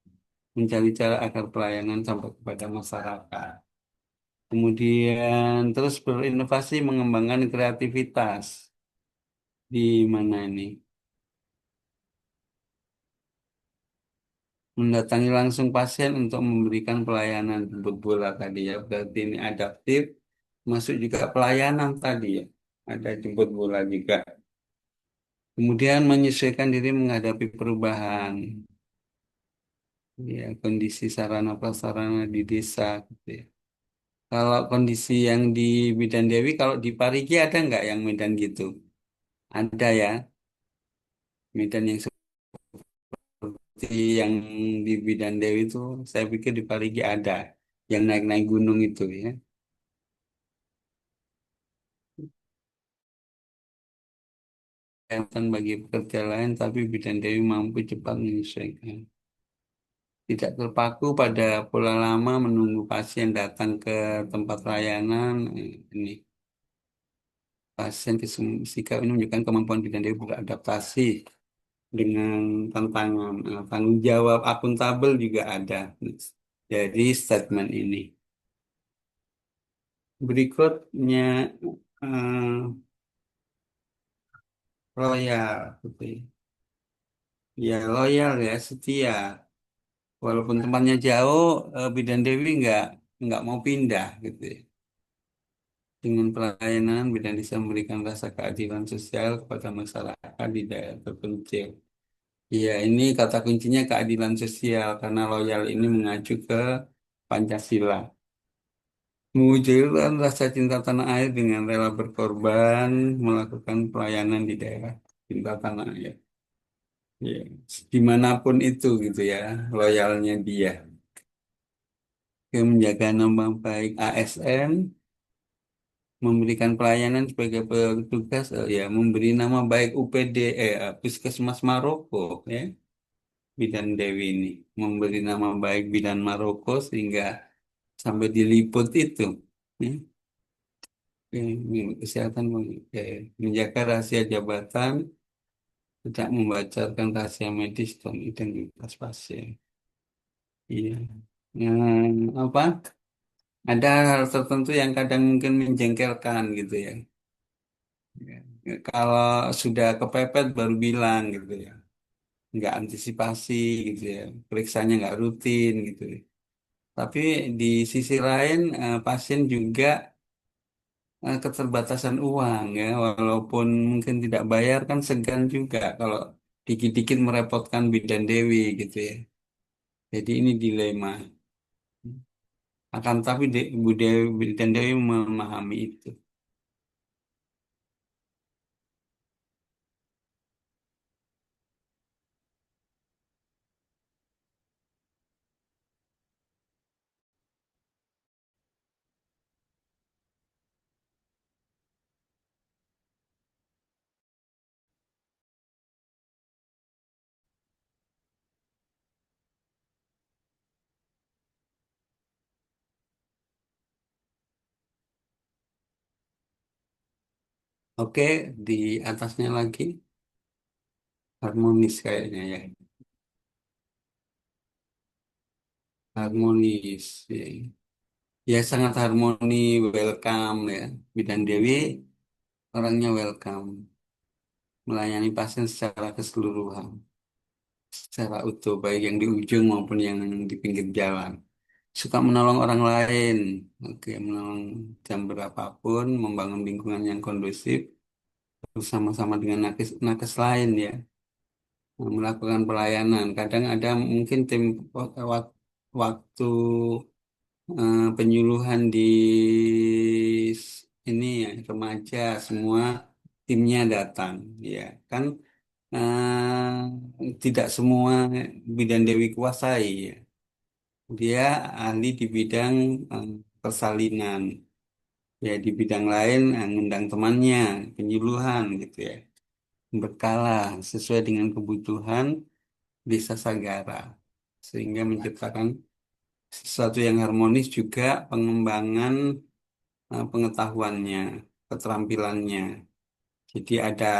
mencari cara agar pelayanan sampai kepada masyarakat. Kemudian terus berinovasi mengembangkan kreativitas. Di mana ini? Mendatangi langsung pasien untuk memberikan pelayanan jemput bola tadi ya. Berarti ini adaptif, masuk juga pelayanan tadi ya. Ada jemput bola juga. Kemudian menyesuaikan diri menghadapi perubahan. Ya, kondisi sarana prasarana di desa gitu ya. Kalau kondisi yang di Bidan Dewi, kalau di Parigi ada nggak yang medan gitu? Ada ya, medan yang seperti yang di Bidan Dewi itu, saya pikir di Parigi ada yang naik-naik gunung itu ya. Kesehatan bagi pekerja lain, tapi Bidan Dewi mampu cepat menyesuaikan. Tidak terpaku pada pola lama menunggu pasien datang ke tempat layanan. Ini pasien sikap ini menunjukkan kemampuan Bidan Dewi beradaptasi dengan tantangan. Tanggung jawab akuntabel juga ada dari statement ini. Berikutnya loyal, gitu ya. Ya loyal ya, setia. Walaupun tempatnya jauh, Bidan Dewi nggak mau pindah gitu ya. Dengan pelayanan, Bidan bisa memberikan rasa keadilan sosial kepada masyarakat di daerah terpencil. Ya, ini kata kuncinya keadilan sosial karena loyal ini mengacu ke Pancasila. Mewujudkan rasa cinta tanah air dengan rela berkorban, melakukan pelayanan di daerah cinta tanah air. Ya, dimanapun itu gitu ya, loyalnya dia. Menjaga nama baik ASN, memberikan pelayanan sebagai petugas, ya, memberi nama baik UPD, Puskesmas Maroko, ya, Bidan Dewi ini, memberi nama baik Bidan Maroko sehingga sampai diliput itu. Ya. Kesehatan, menjaga rahasia jabatan, tidak membacarkan rahasia medis dan identitas pasien. Iya. Apa? Ada hal tertentu yang kadang mungkin menjengkelkan gitu ya. Ya. Kalau sudah kepepet baru bilang gitu ya. Nggak antisipasi gitu ya. Periksanya nggak rutin gitu ya. Tapi di sisi lain pasien juga keterbatasan uang ya, walaupun mungkin tidak bayar kan segan juga kalau dikit-dikit merepotkan bidan Dewi gitu ya. Jadi ini dilema. Akan tapi Bu Dewi, bidan Dewi memahami itu. Oke, di atasnya lagi harmonis kayaknya ya. Harmonis. Ya, ya sangat harmoni, welcome ya. Bidan Dewi orangnya welcome, melayani pasien secara keseluruhan, secara utuh, baik yang di ujung maupun yang di pinggir jalan. Suka menolong orang lain, oke, menolong jam berapapun, membangun lingkungan yang kondusif, bersama-sama dengan nakes lain ya, melakukan pelayanan. Kadang ada mungkin tim waktu penyuluhan di ini ya remaja semua timnya datang ya kan, tidak semua bidan Dewi kuasai ya. Dia ahli di bidang eh, persalinan ya, di bidang lain ngundang temannya penyuluhan gitu ya, berkala sesuai dengan kebutuhan desa Sagara, sehingga menciptakan sesuatu yang harmonis, juga pengembangan pengetahuannya, keterampilannya. Jadi ada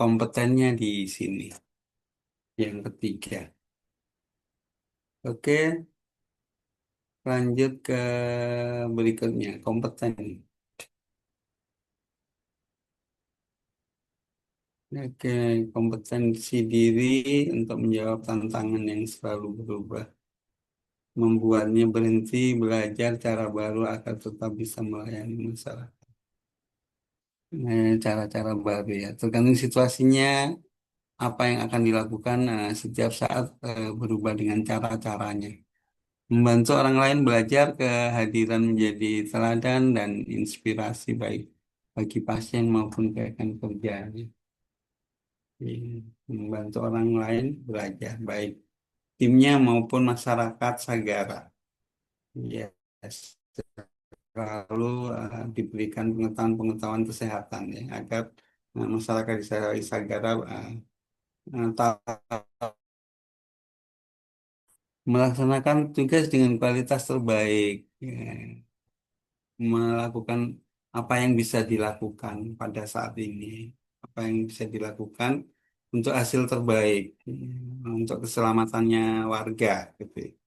kompetennya di sini. Yang ketiga. Oke, lanjut ke berikutnya, kompeten. Oke, kompetensi diri untuk menjawab tantangan yang selalu berubah. Membuatnya berhenti belajar cara baru agar tetap bisa melayani masyarakat. Cara-cara baru ya, tergantung situasinya, apa yang akan dilakukan setiap saat berubah dengan cara-caranya. Membantu orang lain belajar, kehadiran menjadi teladan dan inspirasi baik bagi pasien maupun rekan kerjanya. Membantu orang lain belajar baik timnya maupun masyarakat Sagara. Yes. Lalu diberikan pengetahuan-pengetahuan kesehatan ya, agar masyarakat di Sagara tahu melaksanakan tugas dengan kualitas terbaik, ya, melakukan apa yang bisa dilakukan pada saat ini, apa yang bisa dilakukan untuk hasil terbaik, untuk keselamatannya warga, gitu.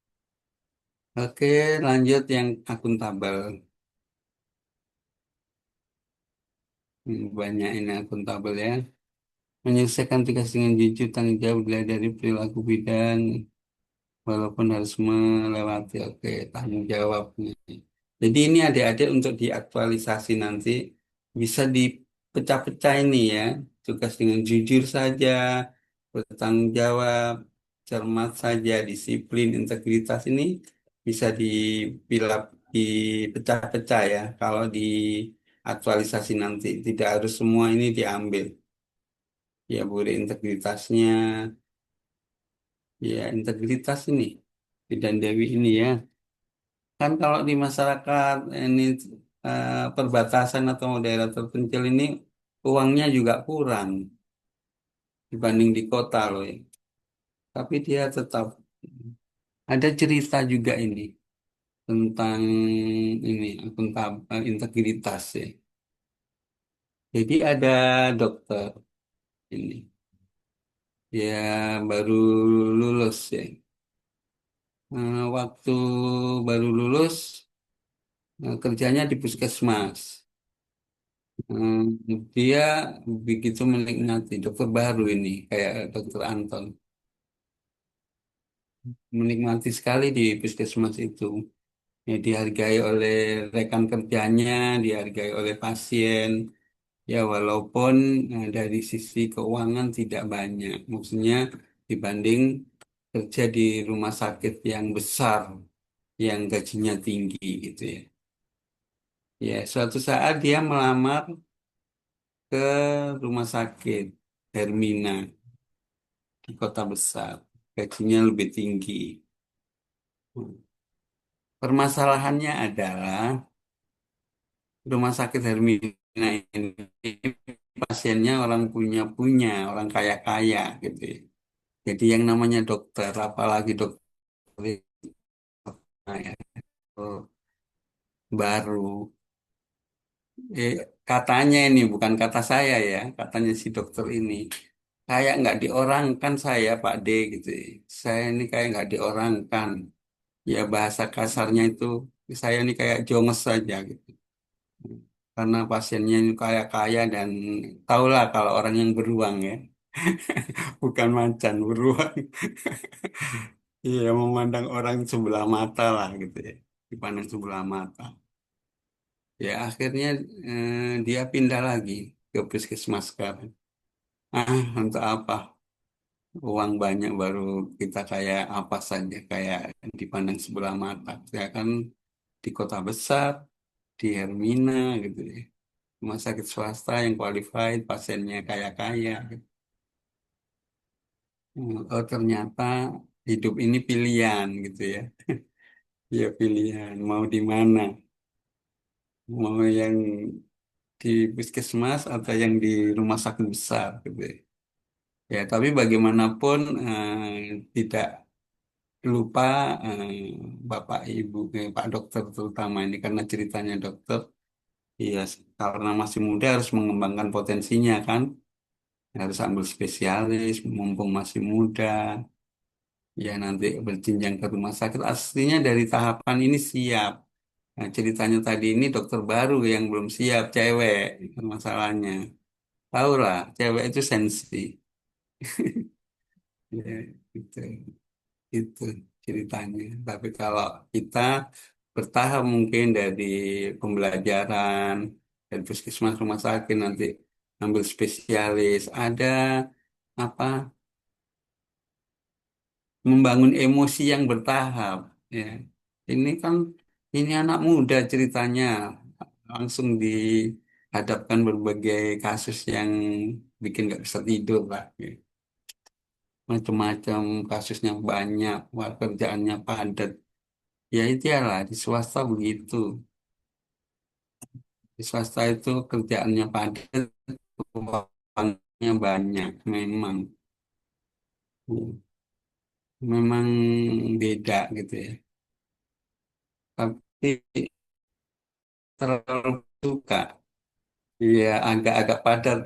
Oke, lanjut yang akuntabel. Banyak ini akuntabel ya. Menyelesaikan tugas dengan jujur, tanggung jawab, dilihat dari perilaku bidang, walaupun harus melewati, oke, tanggung jawab. Jadi ini adik-adik untuk diaktualisasi nanti bisa dipecah-pecah ini ya. Tugas dengan jujur saja, bertanggung jawab, cermat saja, disiplin, integritas ini bisa dipecah-pecah ya. Kalau di aktualisasi nanti tidak harus semua ini diambil. Ya boleh integritasnya, ya integritas ini, Bidan Dewi ini ya. Kan kalau di masyarakat ini perbatasan atau daerah terpencil ini uangnya juga kurang dibanding di kota loh ya. Tapi dia tetap ada cerita juga ini tentang ini integritas ya. Jadi ada dokter ini, dia baru lulus ya. Waktu baru lulus kerjanya di puskesmas. Hmm, dia begitu menikmati dokter baru ini kayak dokter Anton. menikmati sekali di puskesmas itu. Ya, dihargai oleh rekan kerjanya, dihargai oleh pasien. Ya, walaupun dari sisi keuangan tidak banyak. Maksudnya dibanding kerja di rumah sakit yang besar, yang gajinya tinggi gitu ya. Ya, suatu saat dia melamar ke rumah sakit Hermina di kota besar. Gajinya lebih tinggi. Permasalahannya adalah rumah sakit Hermina ini pasiennya orang punya, orang kaya-kaya gitu ya. Jadi yang namanya dokter, apalagi dokter ya, itu baru. Katanya ini bukan kata saya ya, katanya si dokter ini. Kayak nggak diorangkan saya Pak D gitu ya. Saya ini kayak nggak diorangkan. Ya bahasa kasarnya itu saya ini kayak jonges saja gitu. Karena pasiennya ini kaya-kaya dan tahulah kalau orang yang beruang ya, bukan macan beruang. Iya memandang orang sebelah mata lah gitu ya, dipandang sebelah mata. Ya akhirnya dia pindah lagi ke puskesmas sekarang. Untuk apa? Uang banyak baru kita kayak apa saja kayak dipandang sebelah mata. Saya kan di kota besar, di Hermina gitu ya. Rumah sakit swasta yang qualified, pasiennya kaya-kaya, gitu. Oh ternyata hidup ini pilihan gitu ya. Ya pilihan, mau di mana? Mau yang di puskesmas atau yang di rumah sakit besar gitu ya. Ya, tapi bagaimanapun tidak lupa eh, Bapak Ibu, Pak Dokter terutama ini karena ceritanya dokter, iya karena masih muda harus mengembangkan potensinya kan, harus ambil spesialis, mumpung masih muda, ya nanti berjenjang ke rumah sakit. Aslinya dari tahapan ini siap. Nah, ceritanya tadi ini dokter baru yang belum siap, cewek itu masalahnya. Tahu lah, cewek itu sensi. Ya, gitu. Itu ceritanya. Tapi kalau kita bertahap mungkin dari pembelajaran, dari puskesmas rumah sakit nanti ambil spesialis, ada apa membangun emosi yang bertahap. Ya, ini kan ini anak muda ceritanya langsung dihadapkan berbagai kasus yang bikin nggak bisa tidur lah. Ya. Macam-macam kasusnya banyak, wah, kerjaannya padat. Ya itu ya lah, di swasta begitu. Di swasta itu kerjaannya padat, uangnya banyak. Memang, memang beda gitu ya. Tapi terlalu suka. Iya, agak-agak padat.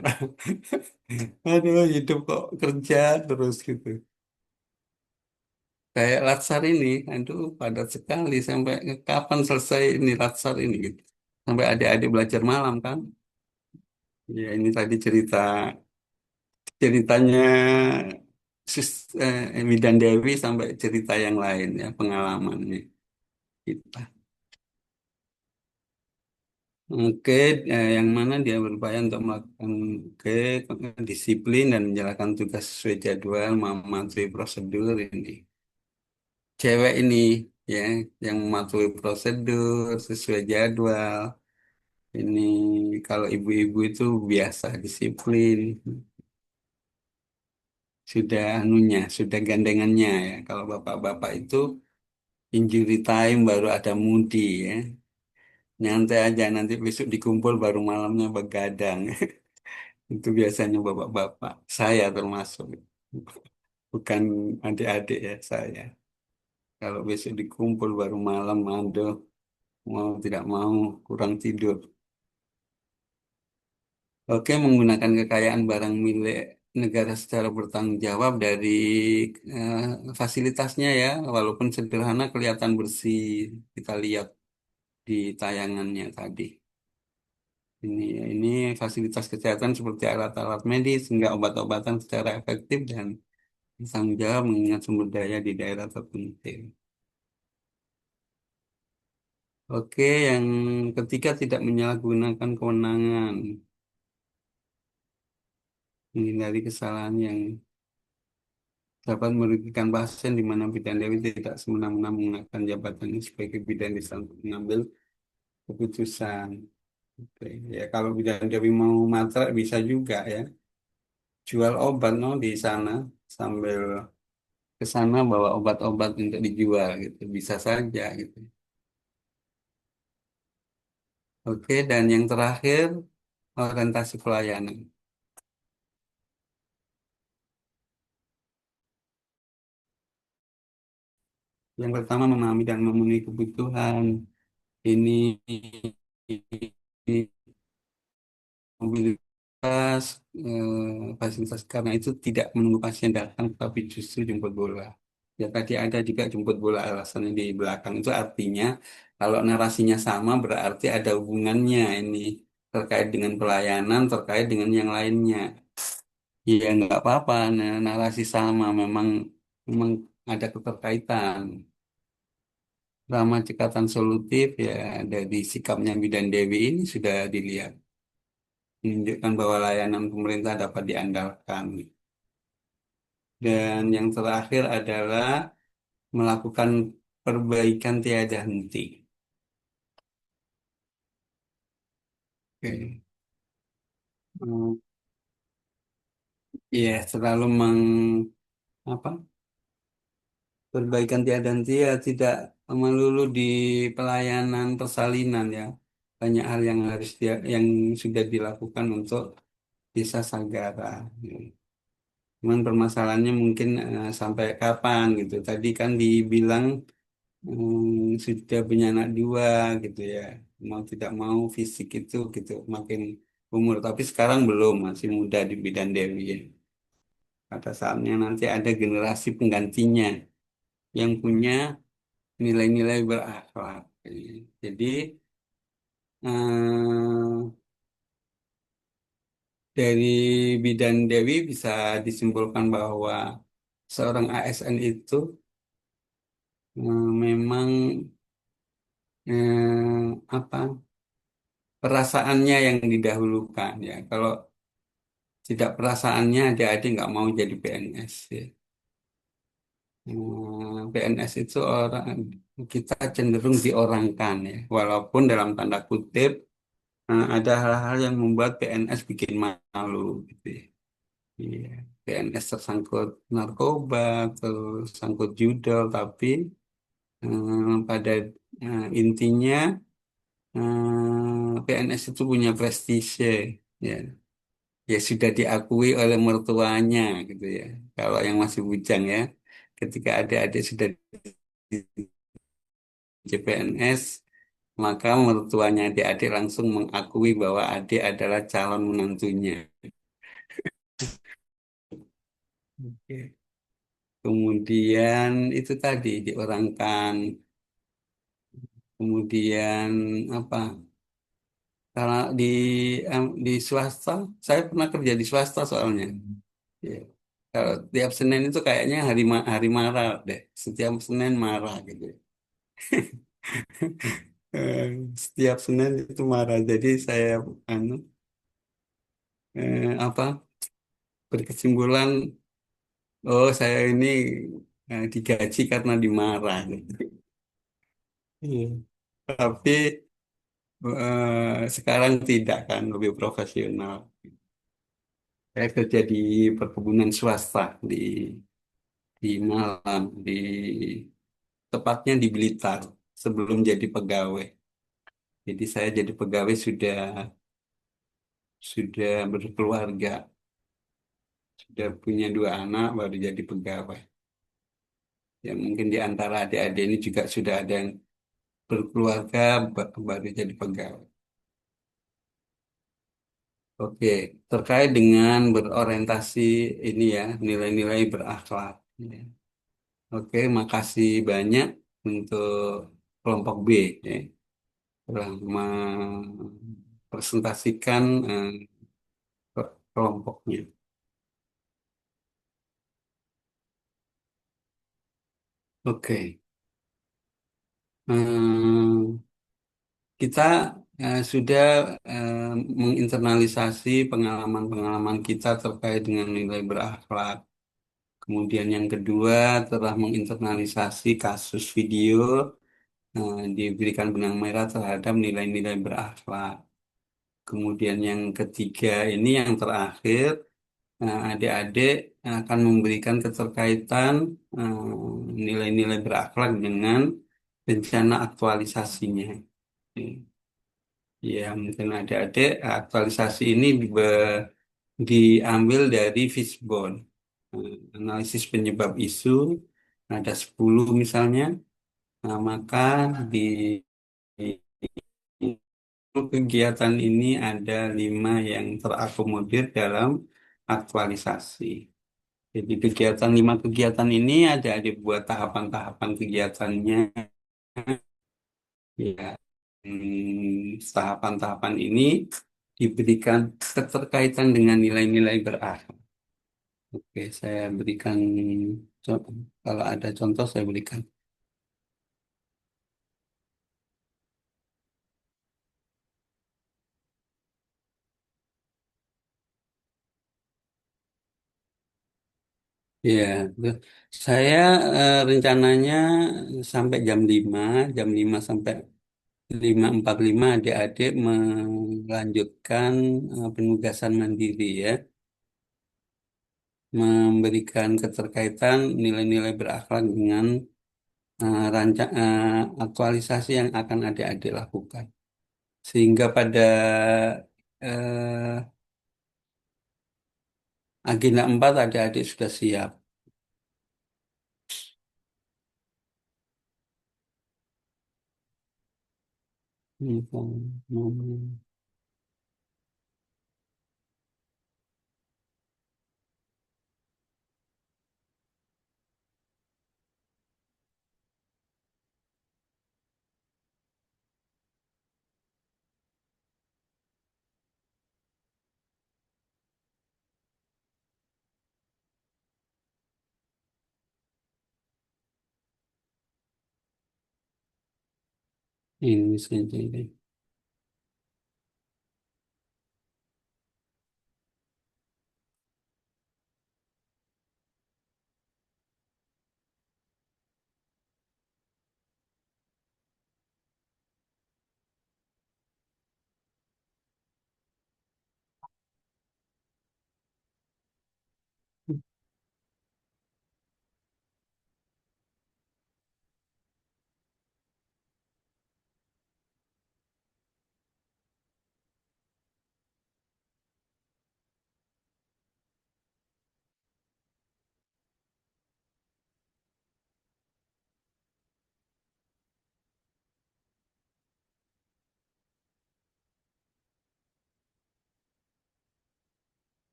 Aduh, hidup kok kerja terus gitu. Kayak Latsar ini, aduh padat sekali. Sampai kapan selesai ini Latsar ini gitu. Sampai adik-adik belajar malam kan. Ya ini tadi ceritanya Midan Dewi sampai cerita yang lain ya pengalamannya kita. Oke, yang mana dia berupaya untuk melakukan oke, disiplin dan menjalankan tugas sesuai jadwal, mematuhi prosedur ini. Cewek ini ya yang mematuhi prosedur sesuai jadwal. Ini kalau ibu-ibu itu biasa disiplin, sudah anunya, sudah gandengannya ya. Kalau bapak-bapak itu injury time baru ada mudi ya. Nyantai aja nanti besok dikumpul baru malamnya begadang. Itu biasanya bapak-bapak. Saya termasuk. Bukan adik-adik ya saya. Kalau besok dikumpul baru malam, aduh, mau tidak mau kurang tidur. Oke, menggunakan kekayaan barang milik negara secara bertanggung jawab dari eh, fasilitasnya ya, walaupun sederhana kelihatan bersih. Kita lihat di tayangannya tadi. Ini fasilitas kesehatan seperti alat-alat medis hingga obat-obatan secara efektif dan Tanggung jawab mengingat sumber daya di daerah terpencil. Oke, yang ketiga tidak menyalahgunakan kewenangan. Menghindari kesalahan yang dapat merugikan pasien di mana bidan dewi tidak semena-mena menggunakan jabatannya sebagai bidan di saat mengambil keputusan. Oke. Ya, kalau bidan dewi mau matre bisa juga ya. Jual obat no di sana sambil ke sana bawa obat-obat untuk dijual gitu. Bisa saja gitu. Oke, dan yang terakhir orientasi pelayanan. Yang pertama memahami dan memenuhi kebutuhan ini mobilitas fasilitas karena itu tidak menunggu pasien datang tapi justru jemput bola. Ya tadi ada juga jemput bola alasannya di belakang itu artinya kalau narasinya sama berarti ada hubungannya ini terkait dengan pelayanan terkait dengan yang lainnya. Ya nggak apa-apa narasi sama memang memang ada keterkaitan. Drama cekatan solutif ya dari sikapnya Bidan Dewi ini sudah dilihat menunjukkan bahwa layanan pemerintah dapat diandalkan. Dan yang terakhir adalah melakukan perbaikan tiada henti. Oke. Hmm, ya, selalu apa? Perbaikan tiada henti ya tidak melulu di pelayanan persalinan ya. Banyak hal yang harus yang sudah dilakukan untuk desa Sagara. Cuman permasalahannya mungkin sampai kapan gitu. Tadi kan dibilang sudah punya anak dua gitu ya. Mau tidak mau fisik itu gitu makin umur. Tapi sekarang belum masih muda di Bidan Dewi ya. Pada saatnya nanti ada generasi penggantinya yang punya nilai-nilai berakhlak. Jadi eh, dari Bidan Dewi bisa disimpulkan bahwa seorang ASN itu memang apa perasaannya yang didahulukan ya. Kalau tidak perasaannya adik-adik nggak mau jadi PNS ya. PNS itu orang kita cenderung diorangkan ya. Walaupun dalam tanda kutip ada hal-hal yang membuat PNS bikin malu gitu ya. Iya. PNS tersangkut narkoba, tersangkut judol, tapi pada intinya PNS itu punya prestise ya. Ya sudah diakui oleh mertuanya gitu ya. Kalau yang masih bujang ya, ketika adik-adik sudah di CPNS, maka mertuanya adik-adik langsung mengakui bahwa adik adalah calon menantunya. Oke. Kemudian itu tadi diorangkan. Kemudian apa? Kalau di swasta, saya pernah kerja di swasta soalnya. Ya. Kalau tiap Senin itu kayaknya hari marah deh. Setiap Senin marah gitu. Eh, Setiap Senin itu marah. Jadi saya anu, apa berkesimpulan, oh saya ini digaji karena dimarah gitu. Iya. Tapi sekarang tidak kan lebih profesional. Saya kerja di perkebunan swasta di Malang, tepatnya di Blitar sebelum jadi pegawai. Jadi saya jadi pegawai sudah berkeluarga, sudah punya dua anak baru jadi pegawai. Ya mungkin di antara adik-adik ini juga sudah ada yang berkeluarga baru jadi pegawai. Oke, terkait dengan berorientasi ini ya, nilai-nilai berakhlak. Ya. Oke, makasih banyak untuk kelompok B ya, telah mempresentasikan kelompoknya. Oke. Hmm, kita sudah menginternalisasi pengalaman-pengalaman kita terkait dengan nilai berakhlak. Kemudian yang kedua telah menginternalisasi kasus video diberikan benang merah terhadap nilai-nilai berakhlak. Kemudian yang ketiga ini yang terakhir, adik-adik akan memberikan keterkaitan nilai-nilai berakhlak dengan rencana aktualisasinya. Ya, mungkin adik-adik aktualisasi ini diambil dari Fishbone. Analisis penyebab isu, ada 10 misalnya, maka di kegiatan ini ada 5 yang terakomodir dalam aktualisasi. Jadi 5 kegiatan ini ada dibuat tahapan-tahapan kegiatannya. Ya, tahapan-tahapan ini diberikan keterkaitan dengan nilai-nilai berakhlak. Oke, saya berikan kalau ada contoh saya berikan. Ya, betul. Saya rencananya sampai jam 5 sampai 5:45 adik-adik melanjutkan penugasan mandiri ya, memberikan keterkaitan nilai-nilai berakhlak dengan aktualisasi yang akan adik-adik lakukan. Sehingga pada eh, agenda 4 adik-adik sudah siap. Ini saja ini.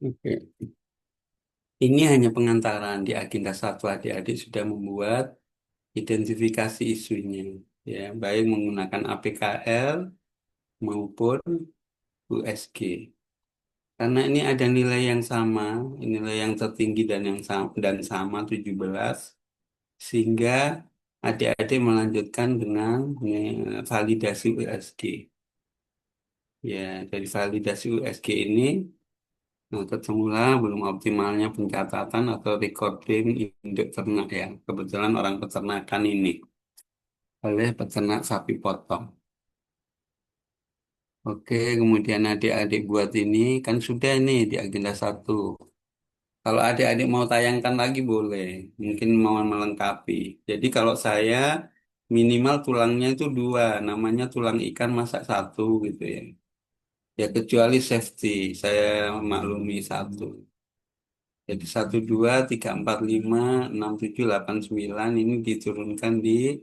Oke. Ini hanya pengantaran di agenda 1 adik-adik sudah membuat identifikasi isunya, ya, baik menggunakan APKL maupun USG. Karena ini ada nilai yang sama, nilai yang tertinggi dan sama 17, sehingga adik-adik melanjutkan dengan validasi USG. Ya, dari validasi USG ini ketemulah belum optimalnya pencatatan atau recording induk ternak ya. Kebetulan orang peternakan ini oleh peternak sapi potong. Oke, kemudian adik-adik buat ini kan sudah ini di agenda 1. Kalau adik-adik mau tayangkan lagi boleh, mungkin mau melengkapi. Jadi kalau saya minimal tulangnya itu 2, namanya tulang ikan masak 1 gitu ya. Ya kecuali safety, saya maklumi 1. Jadi 1, 2, 3, 4, 5, 6, 7, 8, 9 ini diturunkan di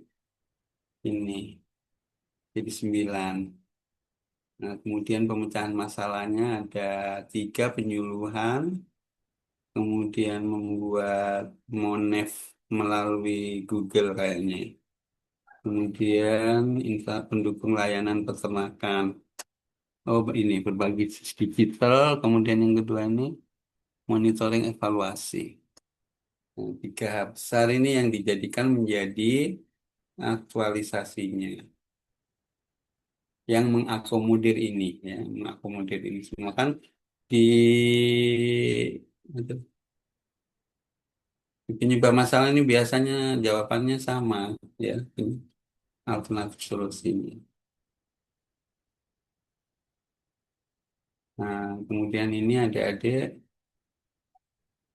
ini. Jadi 9. Nah, kemudian pemecahan masalahnya ada 3 penyuluhan, kemudian membuat monef melalui Google kayaknya. Kemudian pendukung layanan peternakan. Oh, ini berbasis digital. Kemudian yang kedua ini monitoring evaluasi. Nah, tiga besar ini yang dijadikan menjadi aktualisasinya, yang mengakomodir ini, ya, mengakomodir ini semua kan di di penyebab masalah ini biasanya jawabannya sama, ya, ini alternatif solusinya. Nah, kemudian ini adik-adik.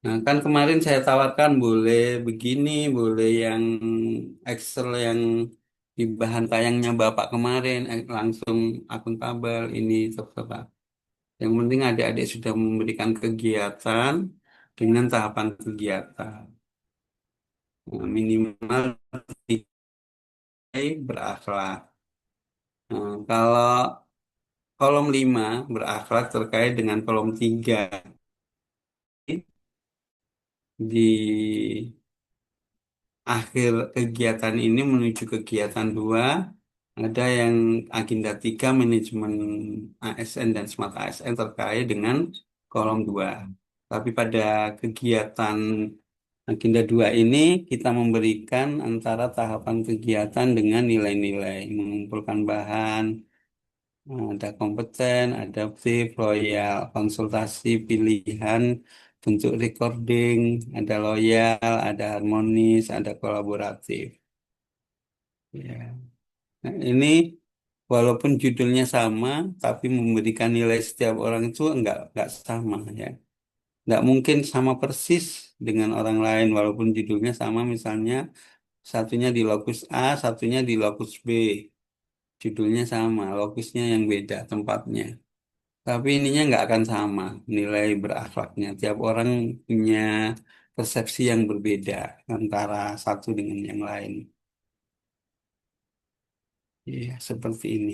Nah, kan kemarin saya tawarkan boleh begini, boleh yang Excel yang di bahan tayangnya Bapak kemarin, langsung akuntabel, ini terserah. Yang penting adik-adik sudah memberikan kegiatan dengan tahapan kegiatan. Nah, minimal 3 berakhlak. Nah, kalau kolom 5 berakhlak terkait dengan kolom 3 di akhir kegiatan ini menuju kegiatan 2 ada yang agenda 3 manajemen ASN dan smart ASN terkait dengan kolom 2. Tapi pada kegiatan agenda 2 ini kita memberikan antara tahapan kegiatan dengan nilai-nilai, mengumpulkan bahan, ada kompeten, adaptif, loyal, konsultasi, pilihan, bentuk recording, ada loyal, ada harmonis, ada kolaboratif. Ya. Nah, ini walaupun judulnya sama, tapi memberikan nilai setiap orang itu enggak sama, ya. Enggak mungkin sama persis dengan orang lain walaupun judulnya sama, misalnya satunya di lokus A, satunya di lokus B. Judulnya sama, lokusnya yang beda tempatnya. Tapi ininya nggak akan sama nilai berakhlaknya. Tiap orang punya persepsi yang berbeda antara satu dengan yang lain. Iya, seperti ini.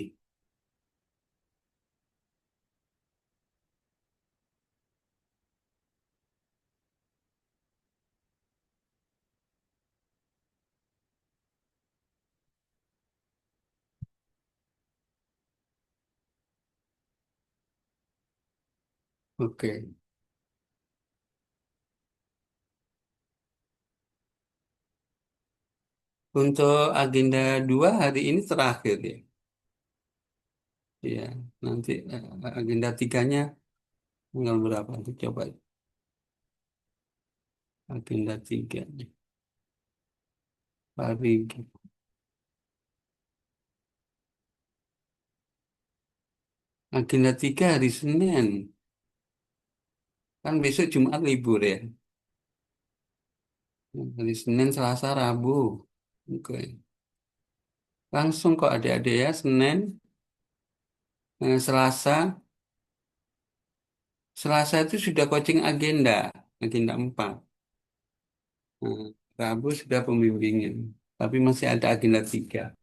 Oke. Untuk agenda 2 hari ini terakhir, ya. Iya, nanti agenda 3-nya tanggal berapa? Nanti coba agenda 3 hari agenda 3 hari Senin. Kan besok Jumat libur, ya. Hari Senin, Selasa, Rabu. Oke. Langsung kok adik-adik, ya, Senin, Selasa. Selasa itu sudah coaching agenda, agenda 4. Nah, Rabu sudah pembimbingan, tapi masih ada agenda 3.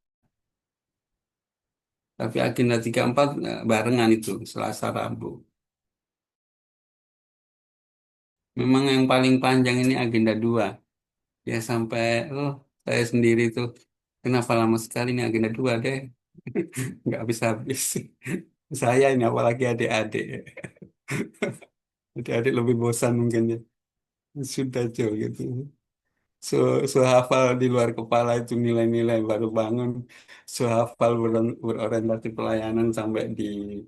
Tapi agenda 3 4 barengan itu, Selasa, Rabu. Memang yang paling panjang ini agenda 2. Ya sampai, saya sendiri tuh, kenapa lama sekali ini agenda 2 deh. Nggak habis-habis. Saya ini apalagi adik-adik. Adik-adik lebih bosan mungkin, ya. Sudah jauh gitu. So, so hafal di luar kepala itu nilai-nilai baru bangun. So hafal berorientasi pelayanan sampai di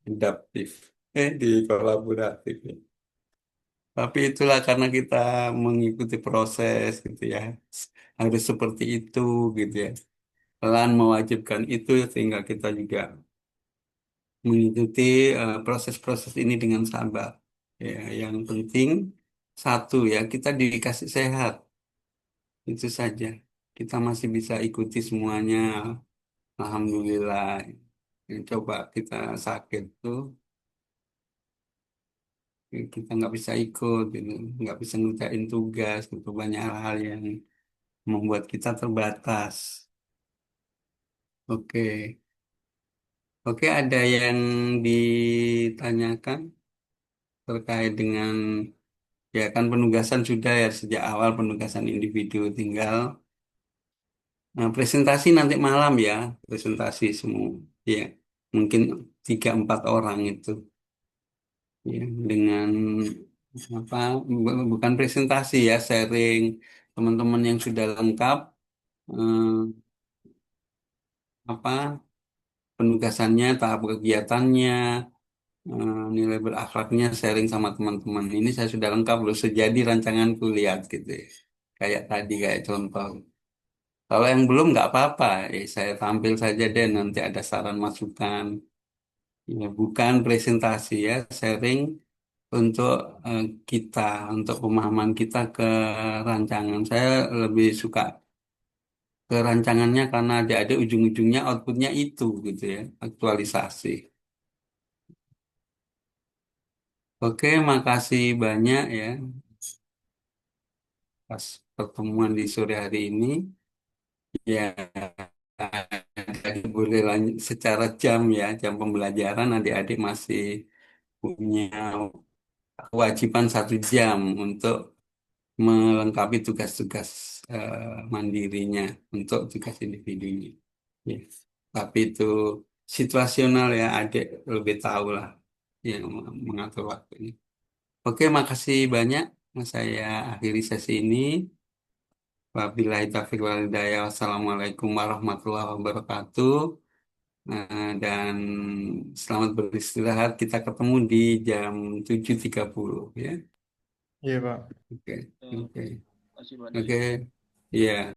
adaptif, di kolaboratif, ya. Tapi itulah karena kita mengikuti proses gitu, ya. Harus seperti itu gitu, ya. Pelan mewajibkan itu sehingga kita juga mengikuti proses-proses ini dengan sabar. Ya, yang penting satu, ya, kita dikasih sehat. Itu saja. Kita masih bisa ikuti semuanya. Alhamdulillah. Coba kita sakit tuh, kita nggak bisa ikut, gitu. Nggak bisa ngerjain tugas, gitu. Banyak hal-hal yang membuat kita terbatas. Oke. Oke, ada yang ditanyakan terkait dengan, ya, kan penugasan sudah, ya, sejak awal penugasan individu, tinggal Nah, presentasi nanti malam ya, presentasi semua. Ya, mungkin 3-4 orang itu. Ya, dengan apa? Bukan presentasi ya, sharing teman-teman yang sudah lengkap eh, apa penugasannya, tahap kegiatannya, nilai berakhlaknya, sharing sama teman-teman. Ini saya sudah lengkap loh, sejadi rancanganku lihat gitu ya. Kayak tadi kayak contoh. Kalau yang belum nggak apa-apa, saya tampil saja deh nanti ada saran masukan. Ya, bukan presentasi ya, sharing untuk eh, kita, untuk pemahaman kita ke rancangan. Saya lebih suka ke rancangannya karena adik-adik ujung-ujungnya outputnya itu gitu ya, aktualisasi. Oke, makasih banyak ya pas pertemuan di sore hari ini. Ya, tadi boleh lanjut secara jam ya, jam pembelajaran adik-adik masih punya kewajiban 1 jam untuk melengkapi tugas-tugas mandirinya untuk tugas individunya. Ya. Tapi itu situasional ya, adik lebih tahu lah yang mengatur waktunya. Oke, makasih banyak. Saya akhiri sesi ini. Wabillahi taufiq wal hidayah. Wassalamualaikum warahmatullahi wabarakatuh. Dan selamat beristirahat. Kita ketemu di jam 7.30 ya. Iya, Pak. Oke, Ya, oke, kasih Pak Didi. oke. Iya.